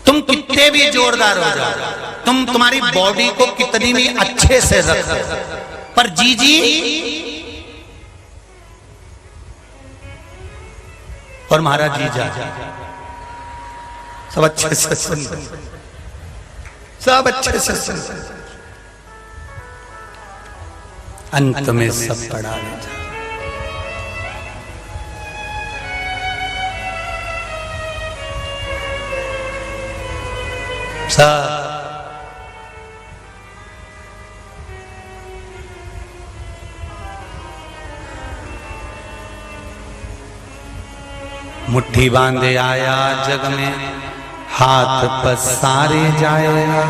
तुम कितने भी जोरदार हो जाओ, तुम्हारी बॉडी को कितनी भी अच्छे से रखो, पर जीजी और महाराज जीजा सब अच्छे से सुन, सब अच्छे से सुन, अंत में सब पड़ा रहता। सब मुट्ठी बांधे आया जग में, हाथ पसारे जाएगा,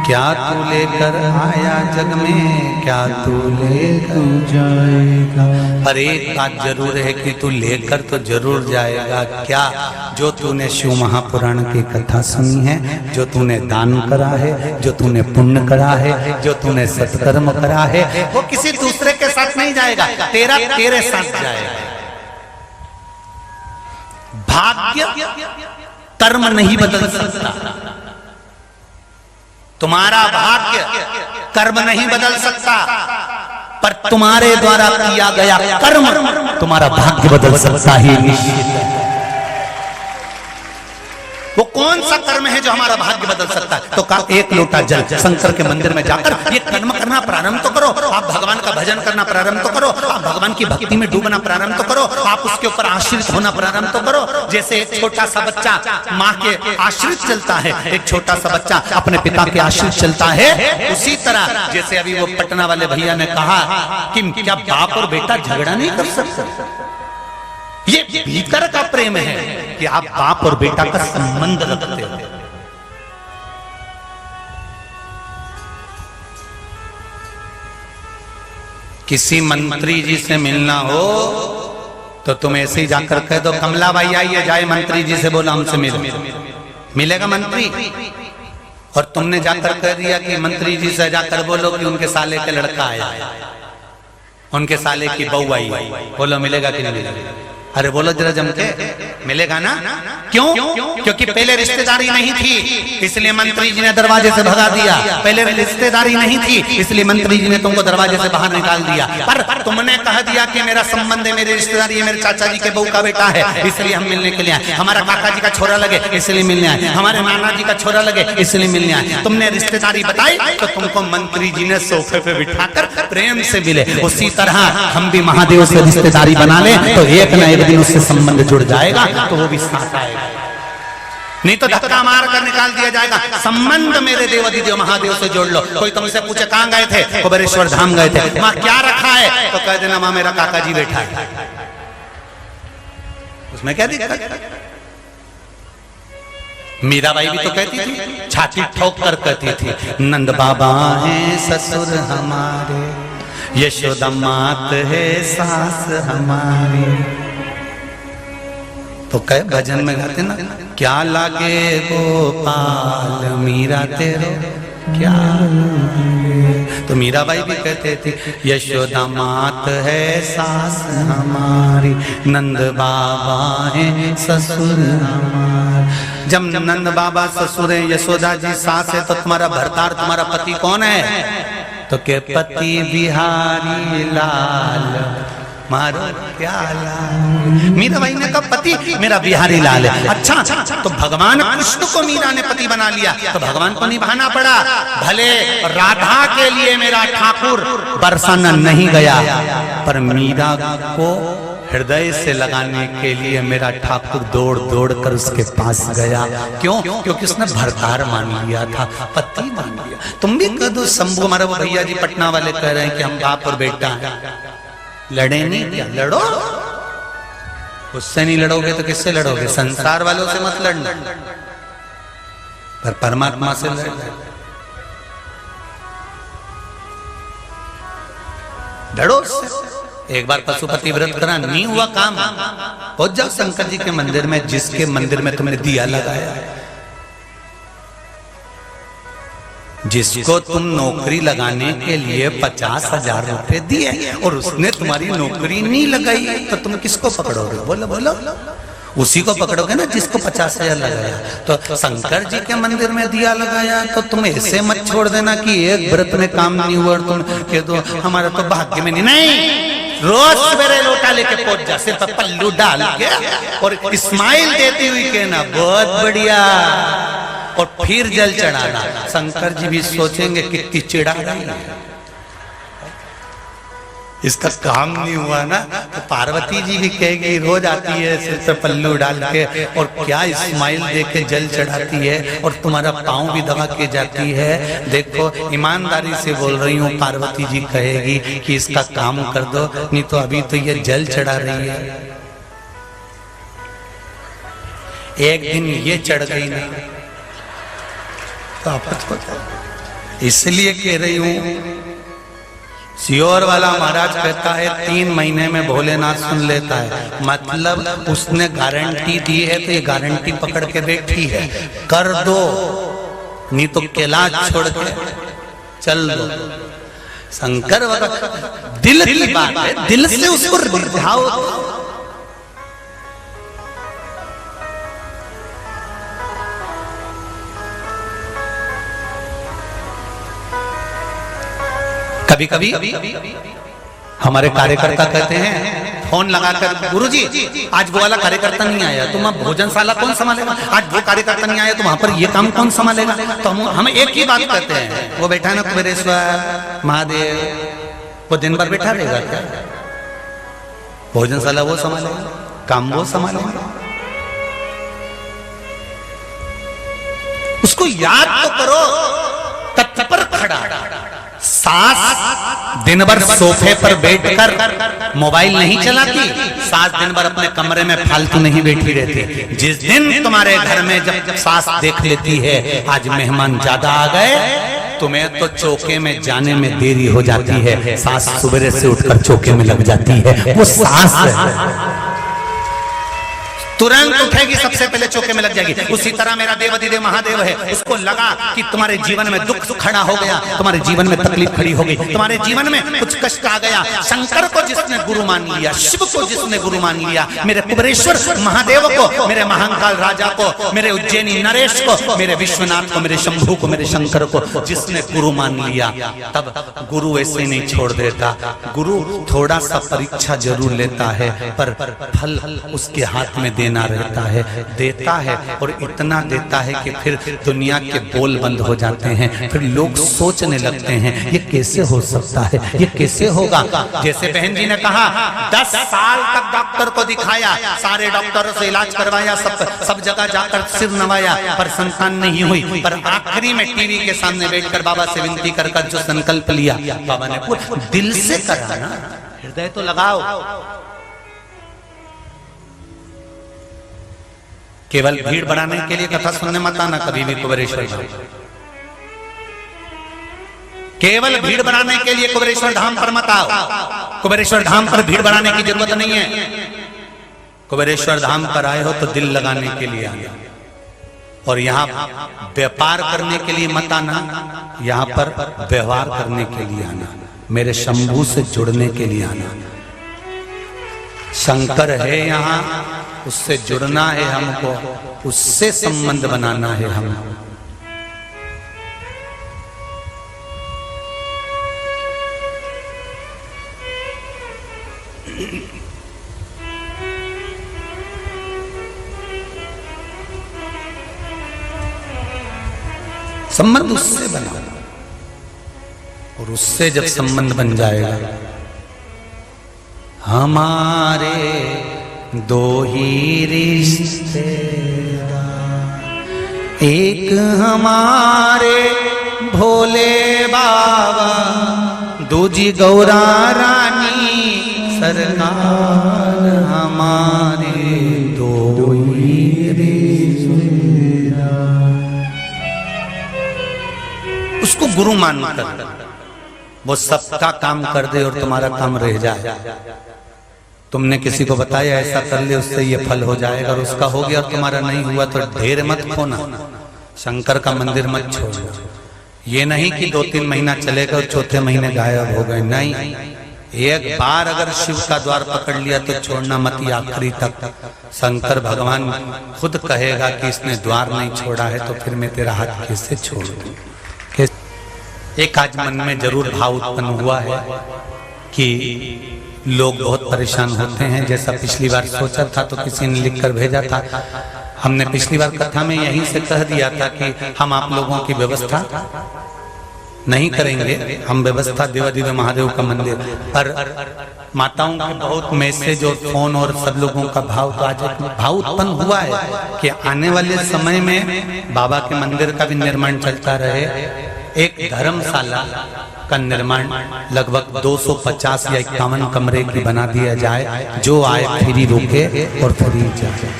क्या तू लेकर आया जग में, क्या तू लेकर जाएगा। पर एक बात जरूर है कि तू लेकर तो जरूर जाएगा, क्या? जो तूने शिव महापुराण की कथा सुनी है, जो तूने दान करा है, जो तूने पुण्य करा है, जो तूने सत्कर्म करा है, वो किसी दूसरे के साथ नहीं जाएगा, तेरे साथ जाएगा। भाग्य कर्म नहीं बदल सकता, तुम्हारा भाग्य कर्म नहीं बदल सकता, पर तुम्हारे द्वारा किया गया कर्म तुम्हारा भाग्य बदल सकता ही निश्चित है। वो कौन सा कर्म है जो हमारा भाग्य बदल सकता है? तो कहा एक लोटा जल, शंकर के मंदिर में जाकर ये कर्म करना प्रारंभ तो करो, आप भगवान का भजन करना प्रारंभ तो करो, आप भगवान की भक्ति में डूबना प्रारंभ तो करो, आप उसके ऊपर आश्रित होना प्रारंभ तो करो। जैसे एक छोटा सा बच्चा माँ के आश्रित चलता है, एक छोटा सा बच्चा अपने पिता के आश्रित चलता है, उसी तरह जैसे अभी वो पटना वाले भैया ने कहा कि क्या बाप और बेटा झगड़ा नहीं कर सकते? ये भीतर का प्रेम है कि आप बाप और बेटा का संबंध रखते हो। किसी मंत्री जी से मिलना हो तो तुम ऐसे ही जाकर कह दो कमला भाई आइए, जाए मंत्री जी से बोला हमसे मिलेगा मंत्री। और तुमने जाकर कह दिया कि मंत्री जी से जाकर बोलो कि उनके साले के लड़का आया, उनके साले की बहू आई, बोलो मिलेगा कि नहीं मिलेगा? अरे बोलो जरा जम के, मिलेगा ना? क्यों? क्योंकि पहले रिश्तेदारी नहीं थी, इसलिए मंत्री जी ने दरवाजे से भगा दिया। पहले रिश्तेदारी नहीं थी, इसलिए मंत्री जी ने तुमको दरवाजे से बाहर निकाल दिया। पर तुमने कह दिया कि मेरा संबंध है, मेरी रिश्तेदारी है, मेरे चाचा जी के बहू का बेटा है, इसलिए हम मिलने के लिए आए। हमारा काका जी का छोरा लगे इसलिए मिलने आए, हमारे नाना जी का छोरा लगे इसलिए मिलने आए। तुमने रिश्तेदारी बताई तो तुमको मंत्री जी ने सोफे पे बिठाकर प्रेम से मिले। उसी तरह हम भी महादेव से रिश्तेदारी बना ले तो एक न एक दिन उससे संबंध जुड़ जाएगा, तो वो भी साथ आएगा, नहीं तो धक्का मार कर निकाल दिया जाएगा। संबंध मेरे देवाधिदेव महादेव से जोड़ लो। कोई तुमसे पूछे कहां गए थे, कुबेरेश्वर धाम गए थे, मां क्या रखा है, तो कह देना मां मेरा काका जी बैठा है, उसमें क्या दिक्कत है? मीराबाई भी तो कहती थी, छाती ठोक कर कहती थी, नंद बाबा हैं ससुर हमारे, यशोदा मात है सास हमारी। तो कह भजन में गाते ना, क्या लागे गोपाल मीरा तेरो, क्या लागे। तो मीराबाई भी कहते थे यशोदा मात है सास हमारी, नंद बाबा है ससुर हमारे। जब नंद बाबा ससुर है, यशोदा जी सास है, तो तुम्हारा भरतार तुम्हारा पति कौन है? तो के पति बिहारी लाल मारो क्या लाल। मीराबाई ने कहा पति मेरा बिहारी लाल है। अच्छा, तो भगवान कृष्ण को मीरा ने पति बना लिया, तो भगवान को निभाना पड़ा। भले राधा के लिए मेरा ठाकुर बरसाना नहीं गया, पर मीरा को हृदय से लगाने के लिए मेरा ठाकुर दौड़ दौड़ कर उसके पास गया। क्यों? क्योंकि उसने भरतार मान लिया था, पति मान लिया। तुम भी कह दो, शंभू हमारे वो भैया जी पटना वाले कह रहे हैं कि हम बाप और बेटा हैं, लड़े नहीं क्या? लड़ो, उससे नहीं लड़ोगे तो किससे लड़ोगे? संसार वालों से मत लड़ना, पर परमात्मा से लड़ो। एक बार पशुपति व्रत करा, नहीं हुआ काम, पहुंच जाओ शंकर जी के मंदिर में, जिसके मंदिर में तुमने दिया लगाया, जिसको तुम नौकरी लगाने के लिए 50,000 रुपए दिए और उसने तुम्हारी नौकरी नहीं लगाई, तो तुम किसको पकड़ोगे? बोलो बोलो, उसी को पकड़ोगे ना जिसको 50,000 लगाया। तो शंकर जी के मंदिर में दिया लगाया, तो तुम ऐसे मत छोड़ देना कि एक व्रत में काम नहीं हुआ और तुम कह दो हमारा तो भाग्य में नहीं। रोज सवेरे लोटा लेके पहुंच जा, सिर पर पल्लू डाल के और स्माइल देती हुई कहना बहुत बढ़िया, और फिर जल चढ़ाना। शंकर जी भी सोचेंगे कितनी चिढ़ा रही है, इसका काम नहीं हुआ ना। तो पार्वती जी भी कहेगी, रोज आती है सिर पर पल्लू डाल के और क्या स्माइल दे के जल चढ़ाती है और तुम्हारा पाँव भी दबा के जाती है। देखो ईमानदारी से बोल रही हूँ, पार्वती जी कहेगी कि इसका काम कर दो, नहीं तो अभी तो ये जल चढ़ा रही है। एक दिन ये चढ़ गई ना तो आपको इसलिए कह रही हूं। सियोर वाला महाराज कहता है 3 महीने में भोलेनाथ सुन लेता है, मतलब उसने गारंटी दी है, तो ये गारंटी पकड़ के बैठी है, कर दो, नहीं तो कैलाश छोड़ के चल दो। शंकर वगैरह दिल की बात है, दिल से उसको रिझाओ। कभी कभी हमारे कार्यकर्ता कहते हैं, फोन लगाकर, गुरुजी आज वो वाला कार्यकर्ता नहीं आया तो वहाँ भोजनशाला कौन संभालेगा, आज वो कार्यकर्ता नहीं आया तो वहां पर ये काम कौन संभालेगा। तो हम एक ही बात कहते हैं, वो बैठा है ना कुबेरेश्वर महादेव, वो दिन भर बैठा रहेगा क्या? भोजनशाला वो संभालेगा, काम वो संभालेगा। उसको याद तो करो, तत्पर खड़ा। सास दिन भर सोफे पर बैठकर मोबाइल नहीं चलाती, सास दिन भर अपने कमरे में फालतू नहीं बैठी रहती। जिस दिन तुम्हारे घर में जब सास देख लेती है आज मेहमान ज्यादा आ गए, तुम्हें तो चौके में जाने में देरी हो जाती है, सास सुबह से उठकर चौके में लग जाती है। वो सास है, तुरंत उठेगी, सबसे पहले चौके में लग जाएगी। उसी तरह मेरा देवाधिदेव महादेव है, उसको लगा कि तुम्हारे जीवन में दुख खड़ा हो गया, तुम्हारे जीवन में तकलीफ खड़ी हो गई, तुम्हारे जीवन में कुछ कष्ट आ गया। शंकर को जिसने गुरु मान लिया, शिव को जिसने गुरु मान लिया, मेरे कुबेरेश्वर महादेव को, मेरे महाकाल राजा को, मेरे उज्जैनी नरेश को, मेरे विश्वनाथ को, मेरे शंभू को, मेरे शंकर को जिसने गुरु मान लिया, तब गुरु ऐसे नहीं छोड़ देता। गुरु थोड़ा सा परीक्षा जरूर लेता है, पर फल उसके हाथ में देना रहता है, देता है, और इतना देता है कि फिर दुनिया के बोल बंद हो जाते हैं। फिर लोग सोचने लगते हैं ये कैसे हो सकता है, ये कैसे होगा। जैसे बहन जी ने कहा 10 साल तक डॉक्टर को दिखाया, सारे डॉक्टरों से इलाज करवाया, सब जगह जाकर सिर नवाया, पर संतान नहीं हुई। पर आखिरी में टीवी के सामने बैठकर बाबा से विनती कर जो संकल्प लिया, बाबा ने दिल से करा ना, हृदय तो लगाओ। केवल भीड़ बढ़ाने के लिए कथा सुनने मत आना कभी भी कुबेरेश्वर धाम। केवल भीड़ बढ़ाने के लिए कुबेरेश्वर धाम पर मत आओ। कुबेरेश्वर धाम पर भीड़ बढ़ाने की जरूरत नहीं है। कुबेरेश्वर धाम पर आए हो तो दिल लगाने के लिए आना। और यहाँ व्यापार करने के लिए मत आना, यहाँ पर व्यवहार करने के लिए आना, मेरे शंभू से जुड़ने के लिए आना। शंकर है यहाँ, उससे जुड़ना है हमको, उससे संबंध बनाना है हमको। संबंध उससे बना, और उससे जब संबंध बन जाएगा, हमारे दो ही रिश्ते, एक हमारे भोले बाबा, दूजी गौरा रानी सरकार, हमारे दो ही रिश्ते। उसको गुरु मानकर वो सबका काम कर दे और तुम्हारा काम रह जाए। तुमने किसी को बताया ऐसा कर ले, उससे ये फल हो जाएगा, और उसका हो गया और तुम्हारा नहीं हुआ तो ढेर मत खोना, शंकर का मंदिर मत छोड़ो। ये नहीं कि 2-3 महीना चलेगा और चौथे महीने गायब हो गए, नहीं। एक बार अगर शिव का द्वार पकड़ लिया तो छोड़ना मत ही आखिरी तक। शंकर भगवान खुद कहेगा कि इसने द्वार नहीं छोड़ा है तो फिर मैं तेरा हाथ कैसे छोड़ दूं। एक आज मन में जरूर भाव उत्पन्न हुआ है कि लोग बहुत परेशान होते हैं। जैसा पिछली बार सोचा था तो किसी ने लिखकर भेजा था, हमने पिछली बार कथा में यहीं से कह दिया था कि हम आप लोगों की व्यवस्था नहीं करेंगे, हम व्यवस्था देवादिदेव महादेव का मंदिर पर। माताओं के बहुत मैसेज और फोन और सब लोगों का भाव उत्पन्न हुआ है कि आने वाले समय में बाबा के मंदिर का भी निर्माण चलता रहे। एक धर्मशाला का निर्माण लगभग 250 या 51 कमरे की बना दिया जाए, जो आए फ्री रुके और फ्री जाए।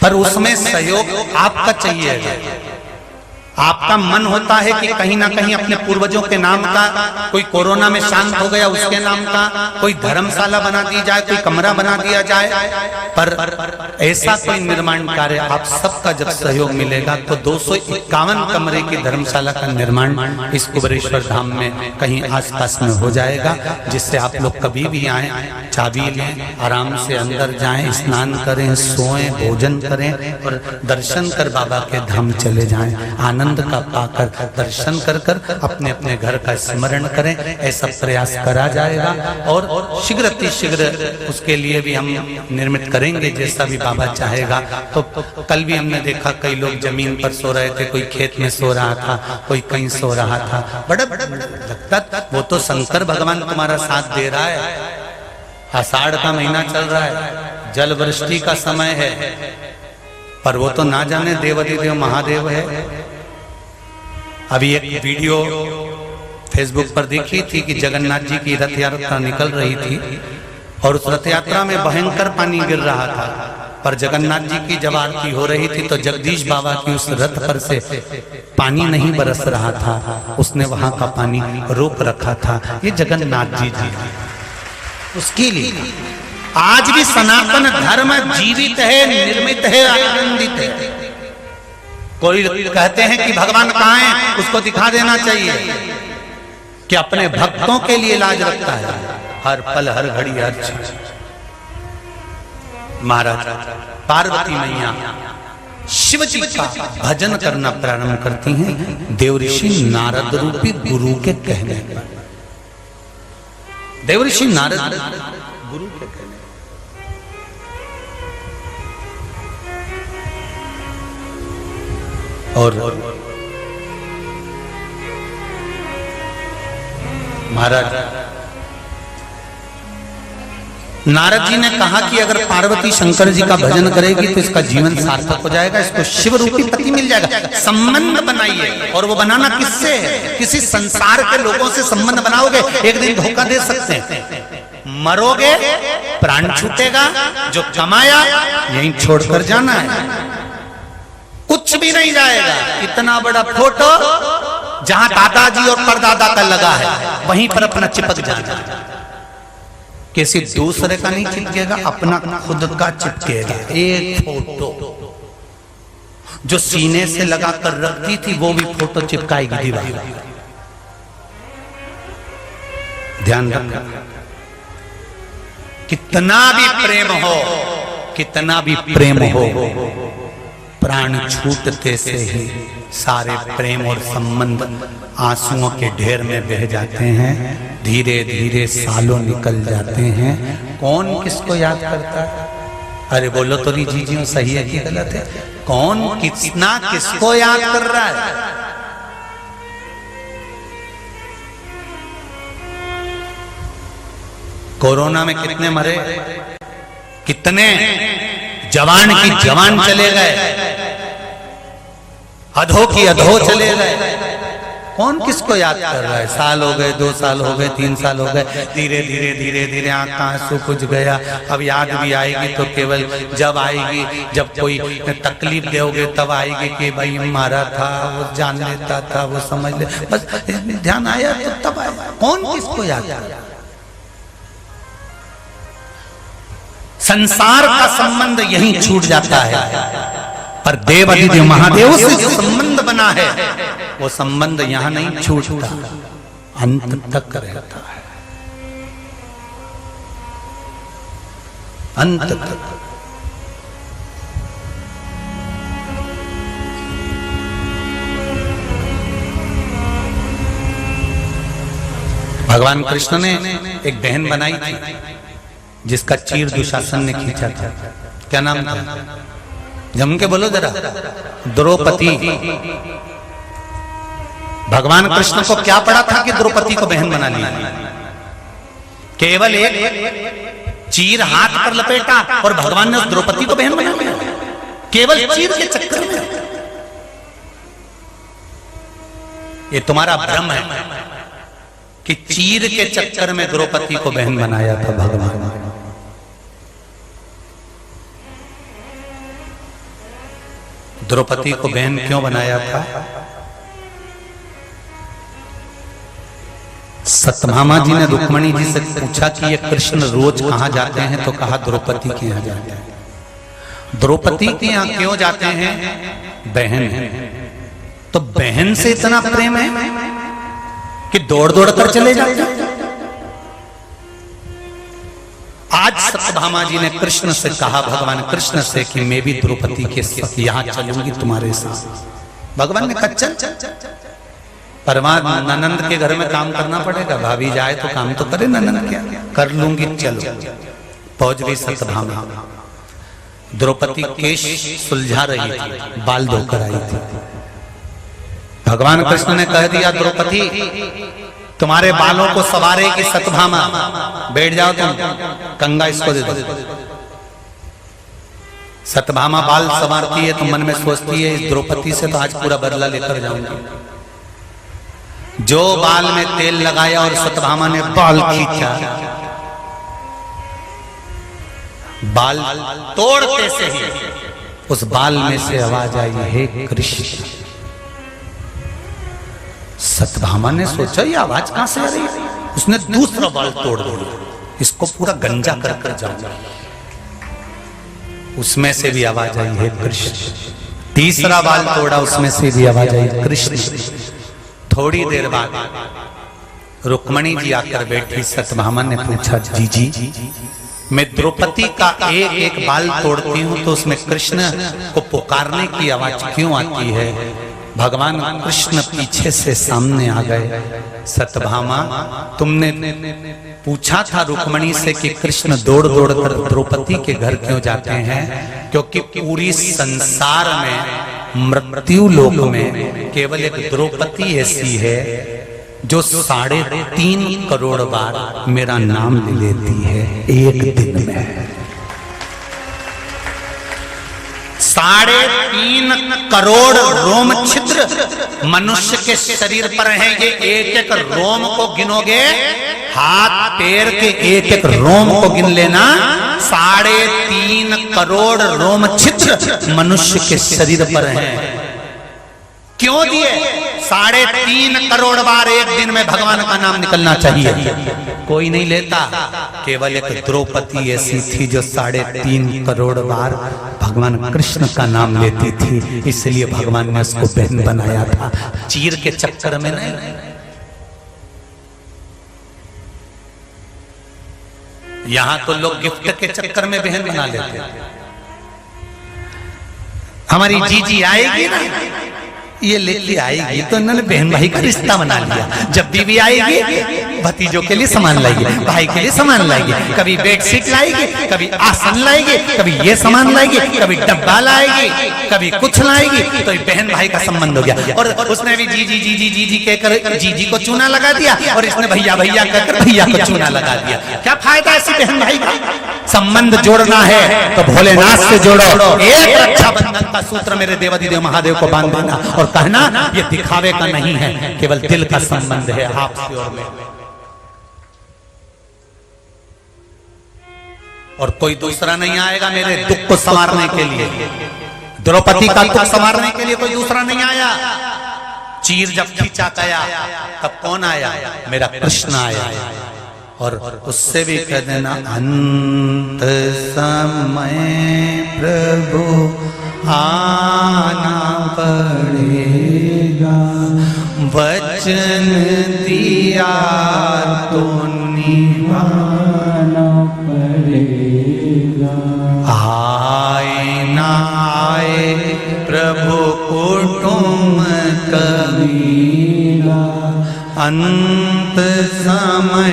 पर उसमें सहयोग आपका चाहिए। आपका मन होता है कि कहीं ना कहीं अपने पूर्वजों के नाम का, कोई कोरोना में शांत हो गया उसके नाम का कोई धर्मशाला बना दी जाए, कोई कमरा बना दिया जाए। पर ऐसा कोई निर्माण कार्य आप सबका जब सहयोग मिलेगा तो 251 कमरे की धर्मशाला का निर्माण इस कुबेरेश्वर धाम में कहीं आसपास में हो जाएगा, जिससे आप लोग कभी भी आए, चाबी लें, आराम से अंदर जाएं, स्नान करें, सोएं, भोजन करें और दर्शन कर बाबा के धाम चले जाएं। आनंद का पाकर दर्शन कर कर अपने अपने घर का स्मरण करें, ऐसा प्रयास करा जाएगा। और शीघ्र अतिशीघ्र उसके लिए भी हम निर्मित करेंगे जैसा भी बाबा चाहेगा। तो कल भी हमने देखा कई लोग जमीन पर सो रहे थे, कोई खेत में सो रहा था, कोई कहीं सो रहा था। बड़ा लगता वो तो शंकर भगवान तुम्हारा साथ दे रहा है। आषाढ़ का महीना चल रहा है, जल वृष्टि का समय है, पर वो तो ना जाने देवादिदेव महादेव है। अभी एक वीडियो फेसबुक पर देखी थी कि जगन्नाथ जी की रथ यात्रा निकल रही थी और उस रथ यात्रा में भयंकर पानी गिर रहा था, पर जगन्नाथ जी की जब आरती हो रही थी तो जगदीश बाबा की उस रथ पर से पानी नहीं बरस रहा था, उसने वहां का पानी रोक रखा था। ये जगन्नाथ जी जी उसके लिए आज भी सनातन धर्म जीवित है, निर्मित है, आनंदित है। कोई कहते हैं कि भगवान कहाँ है, उसको दिखा देना चाहिए कि अपने भक्तों के लिए लाज रखता है हर पल हर घड़ी हर चीज। महाराज पार्वती मैया शिव जी का भजन करना प्रारंभ करती हैं देवऋषि नारद रूपी गुरु के कहने पर। देवऋषि नारद गुरु के कहने और महाराज नारद जी ने कहा कि अगर पार्वती शंकर जी का भजन करेगी तो इसका जीवन सार्थक हो जाएगा, इसको शिव रूपी पति मिल जाएगा। संबंध बनाइए, और वो बनाना किससे है? किसी संसार के लोगों से संबंध बनाओगे, एक दिन धोखा दे सकते हैं। मरोगे, प्राण छूटेगा, जो कमाया यहीं छोड़कर जाना है, कुछ भी नहीं जाएगा। इतना बड़ा फोटो जहां दादाजी और परदादा का लगा है वहीं पर अपना चिपक जाएगा। किसी दूसरे का नहीं चिपकेगा, अपना खुद का चिपकेगा। एक फोटो जो सीने से लगा कर रखती थी वो भी फोटो चिपकाएगी दीवार। ध्यान रखना, कितना भी प्रेम हो, कितना भी प्रेम हो, प्राण छूटते से ही सारे प्रेम और संबंध आंसुओं के ढेर में बह जाते हैं। धीरे धीरे सालों निकल जाते हैं। कौन किसको याद करता है? अरे बोलो तो जी सही है कि गलत है? कौन कितना किसको याद कर रहा है? कोरोना में कितने मरे, कितने जवान की जवान चले गए, अधो की अधो चले गए। कौन किसको याद कर रहा है? साल हो गए, 2 साल हो गए, 3 साल हो गए, धीरे धीरे धीरे धीरे आंख का आंसू कुछ गया। अब याद भी आएगी तो केवल जब आएगी, जब कोई तकलीफ दोगे तब आएगी कि भाई मारा था, वो जान लेता था, वो समझ ले, बस ध्यान आया तो तब आया। कौन किसको याद कर रहा है? संसार का संबंध यहीं छूट जाता है, पर देव अधिदेव महादेव से जो संबंध बना है वो संबंध यहां नहीं छूटता, अंत तक रहता है, अंत तक। भगवान कृष्ण ने एक बहन बनाई थी जिसका चीर दुशासन ने खींचा था। क्या नाम था? जम के बोलो जरा। द्रौपदी। भगवान कृष्ण को क्या पड़ा था कि द्रौपदी को बहन बना लिया? केवल एक चीर हाथ पर लपेटा और भगवान ने द्रौपदी को बहन बना लिया, केवल चीर के चक्कर में। ये तुम्हारा भ्रम है कि चीर के चक्कर में द्रौपदी को बहन बनाया था भगवान। द्रौपदी को बहन क्यों बनाया था? सत्यभामा जी ने रुक्मणी जी से पूछा कि ये कृष्ण रोज कहां जाते हैं, तो कहा द्रौपदी के यहां जाते हैं। द्रौपदी के यहां क्यों जाते हैं? बहन है तो बहन से इतना प्रेम है कि दौड़ दौड़ कर चले जाते हैं। आज सत्यभामा जी ने कृष्ण से कहा, भगवान कृष्ण से, कि मैं भी द्रौपदी के साथ यहां चलूंगी तुम्हारे साथ। भगवान ने कहा चल, परमाद ननंद के घर में काम करना पड़ेगा, भाभी जाए तो काम तो करे, ननंद क्या कर लूंगी, चलो। पहुंच गई सत्यभामा। द्रौपदी केश सुलझा रही थी, बाल धोकर आई थी। भगवान कृष्ण ने कह दिया, द्रौपदी तुम्हारे बालों को सवारेगी सत्यभामा, बैठ जाओ तुम, कंगा इसको दे दो। सत्यभामा बाल संवारती है तो मन में सोचती है, इस द्रौपदी से तो आज पूरा बदला लेकर जाऊंगी। जो बाल में तेल लगाया और सत्यभामा ने बाल खींचा, बाल तोड़ते से ही उस बाल में से आवाज आई, हे कृष्ण। सत्यभामा ने सोचा ये आवाज कहां से आ रही है? उसने दूसरा बाल तोड़ दिया, इसको पूरा गंजा कर कर जाऊंगा। उसमें से भी आवाज आई, हे कृष्ण। तीसरा बाल तोड़ा, उसमें से भी आवाज आई, कृष्ण। थोड़ी देर बाद रुक्मणी जी आकर बैठी। सत्यभामा ने पूछा, जी मैं द्रौपदी का एक एक बाल तोड़ती हूं तो उसमें कृष्ण को पुकारने की आवाज क्यों आती है? भगवान कृष्ण पीछे से सामने आ गए। सत्यभामा, तुमने पूछा था रुक्मणी से कि कृष्ण दौड़ दौड़ कर द्रौपदी के घर क्यों जाते हैं? क्योंकि पूरी संसार में, मृत्यु लोक में केवल एक द्रौपदी ऐसी है जो 3.5 करोड़ बार मेरा नाम ले लेती है एक दिन में। 3.5 करोड़ रोम छिद्र मनुष्य के शरीर पर हैं। ये एक एक रोम को गिनोगे, हाथ पैर के एक एक रोम को गिन लेना, 3.5 करोड़ रोम छिद्र मनुष्य के शरीर पर हैं। क्यों दिए? 3.5 करोड़ बार एक दिन में भगवान का नाम निकलना चाहिए, कोई नहीं लेता। केवल एक द्रौपदी ऐसी थी जो 3.5 करोड़ बार भगवान कृष्ण का नाम लेती थी, इसलिए भगवान ने उसको बहन बनाया था, चीर के चक्कर में नहीं। यहां तो लोग गिफ्ट के चक्कर में बहन बना लेते हैं। हमारी जीजी आएगी ना, ये लेके आएगी तो इन्होंने बहन भाई का रिश्ता बना लिया। जब बीवी आएगी भतीजों के लिए सामान लाएगी, भाई के लिए सामान लाएगी, कभी बेडशीट लाएगी, कभी आसन लाएगी, कभी ये सामान लाएगी, कभी डब्बा लाएगी, कभी कुछ लाएगी, तो बहन भाई का संबंध हो गया। और उसने भी जी जी जी जी जी जी कहकर जीजी को चूना लगा दिया, और इसने भैया भैया कहकर भैया को चूना लगा दिया। क्या फायदा ऐसी बहन भाई का? संबंध जोड़ना है तो भोलेनाथ से जोड़ो, एक रक्षाबंधन का सूत्र मेरे देवाधिदेव महादेव को बांध देना और कहना ये दिखावे का नहीं है, केवल दिल का संबंध है आपसे और मैं। और कोई दूसरा नहीं आएगा मेरे दुख को संवारने के लिए, द्रौपदी का दुख संवारने के लिए कोई दूसरा नहीं आया। चीर जब खींचा गया तब कौन आया? मेरा कृष्ण आया। और उससे भी कह देना अंत समय प्रभु आना पड़ेगा, वचन दिया तो निभाना पड़ेगा। आए ना आए प्रभु कुटुंब कबीरा, अंत समय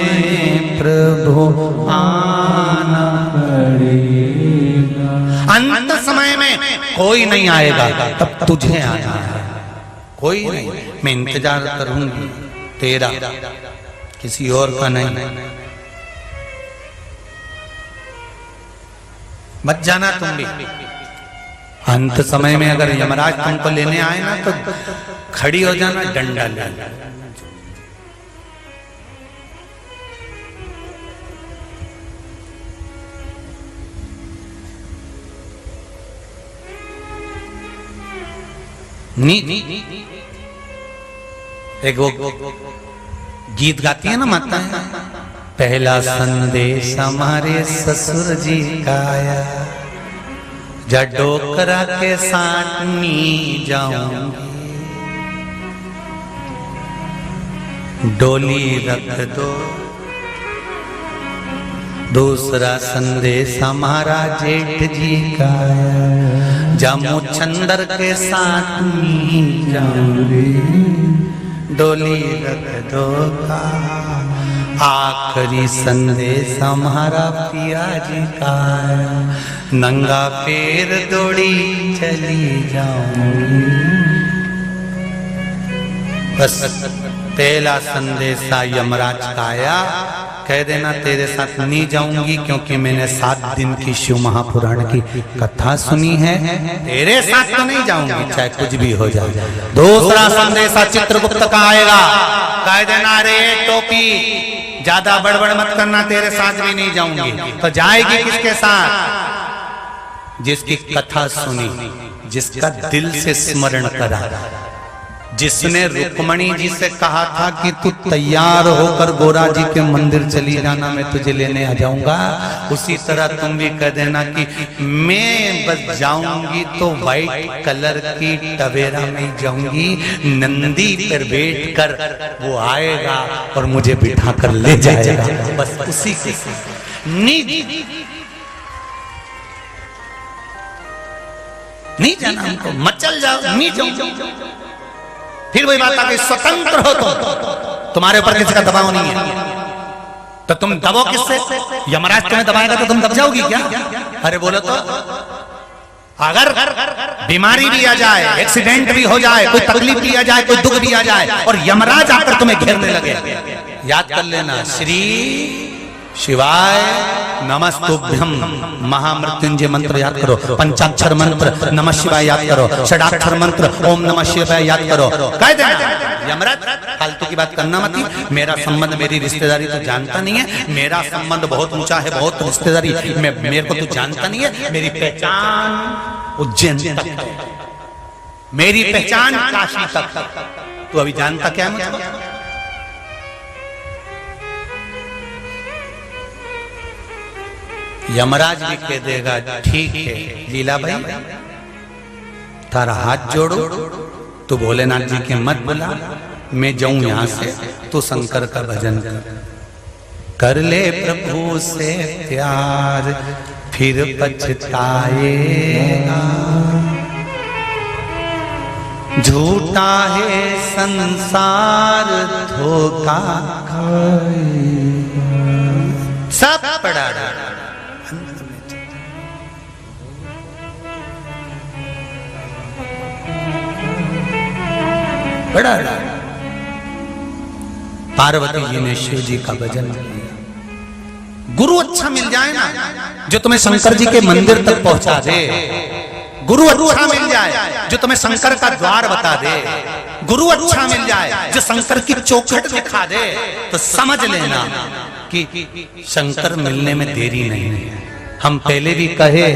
प्रभु आना पड़ेगा। अंत समय में कोई नहीं आएगा, तब तुझे आना है। कोई नहीं, मैं इंतजार करूंगी तेरा, किसी और का नहीं। मत जाना तुम भी। अंत समय में अगर यमराज तुमको लेने आए ना तो खड़ी हो जाना, डंडा ले। एक वो गीत गाती है ना माता, पहला संदेश हमारे ससुर जी का आया, जा डोकरा के साथ नी जाऊंगी, डोली रख दो। दूसरा संदेश हमारा जेठ जी का आया, जामू चंदर के साथ नी जाऊंगी, डोली रख दो का। आखिरी संदेश हमारा पिया जी का आया, नंगा पैर दौड़ी चली जाऊंगी। बस पहला संदेशा यमराज का आया, कह देना तेरे साथ नहीं जाऊंगी क्योंकि मैंने 7 दिन की शिव महापुराण की कथा सुनी है, तेरे साथ तो नहीं जाऊंगी चाहे कुछ भी हो जाए। दूसरा संदेशा चित्रगुप्त का आएगा, कह देना रे टोपी ज्यादा बड़बड़ मत करना, तेरे साथ भी नहीं जाऊंगी। तो जाएगी किसके साथ? जिसकी कथा सुनी, जिसका दिल से स्मरण करा, जिसने रुक्मणी जी से कहा था कि तू तैयार होकर गोरा जी के मंदिर चली जाना, मैं तुझे लेने आ जाऊंगा। उसी तरह तुम भी कह देना कि मैं बस जाऊंगी तो व्हाइट कलर की टवेरा में जाऊंगी, नंदी पर बैठकर वो आएगा और मुझे बिठा कर ले जाएगा। बस उसी के नहीं जाना हमको, मचल जाओ, नहीं जाओ। फिर वही बात आ गई, स्वतंत्र हो तुम्हारे ऊपर किसी का दबाव नहीं है, तो तुम दबो किससे? यमराज तुम्हें दबाएगा तो तुम दब जाओगी क्या? अरे बोलो तो, अगर बीमारी भी आ जाए, एक्सीडेंट भी हो जाए, कोई तकलीफ भी आ जाए, कोई दुख भी आ जाए और यमराज आकर तुम्हें घेरने लगे, याद कर लेना श्री शिवाय नमस्तुभ्यम, महामृत्युंजय मंत्र याद करो, पंचाक्षर मंत्र नमः शिवाय याद करो, षडाक्षर मंत्र ओम नमः शिवाय याद करो। कह देना यमराज फालतू की बात करना मत, मेरा संबंध मेरी रिश्तेदारी तो जानता नहीं है, मेरा संबंध बहुत ऊंचा है, बहुत रिश्तेदारी मेरे को तो जानता नहीं है, मेरी पहचान उज्जैन तक है, मेरी पहचान काशी तक। तू अभी जानता क्या मुझको? यमराज भी कह देगा ठीक है लीला भाई, तारा हाथ जोड़ो, तू भोलेनाथ जी के मत बुला, मैं जाऊं यहां से, तू शंकर का भजन कर ले प्रभु से प्यार, फिर पछताएगा। झूठा है संसार धोखा खाएगा। सब पड़ा बड़ा। पार्वती जी ने शिव जी का भजन किया। गुरु अच्छा मिल जाए ना, जो तुम्हें शंकर जी के मंदिर तक पहुंचा दे, गुरु अच्छा मिल जाए जो तुम्हें शंकर का द्वार बता दे, गुरु अच्छा मिल जाए जो शंकर की चौखट दिखा दे, तो समझ लेना कि शंकर मिलने में देरी नहीं है। हम पहले भी कहे,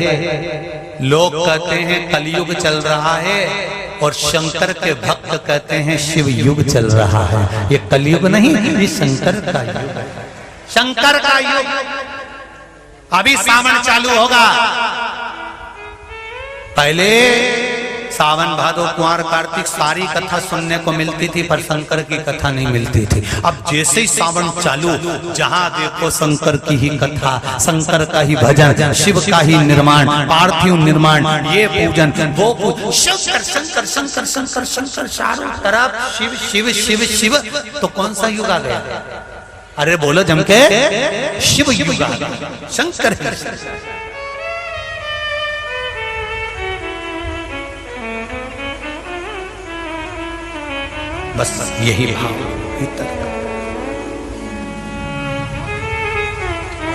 लोग कहते हैं कलयुग चल रहा है और शंकर के भक्त कहते हैं शिव युग चल रहा है। ये कलयुग नहीं, ये शंकर का युग है, शंकर का युग। अभी सावन चालू होगा। पहले सावन भादो कुंवर कार्तिक सारी कथा सुनने को मिलती थी, पर शंकर की कथा नहीं मिलती थी। अब जैसे ही सावन चालू, जहां देखो शंकर की ही कथा, शंकर का ही भजन, शिव का ही निर्माण, पार्थिव निर्माण, ये पूजन वो पूजन, शंकर शंकर शंकर शंकर शंकर, चारों तरफ शिव शिव शिव शिव। तो कौन सा युग आ गया? अरे बोलो जम के, शिव युग आ गया, शंकर। बस यही भाव भीतर।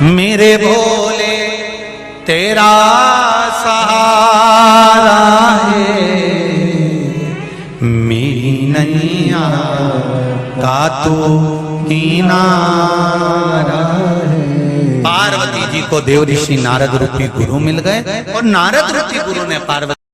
मेरे भोले तेरा सहारा है, मेरी नैया का तू किनारा है। पार्वती जी को देव ऋषि नारद रूपी गुरु मिल गए और नारद रूपी गुरु ने पार्वती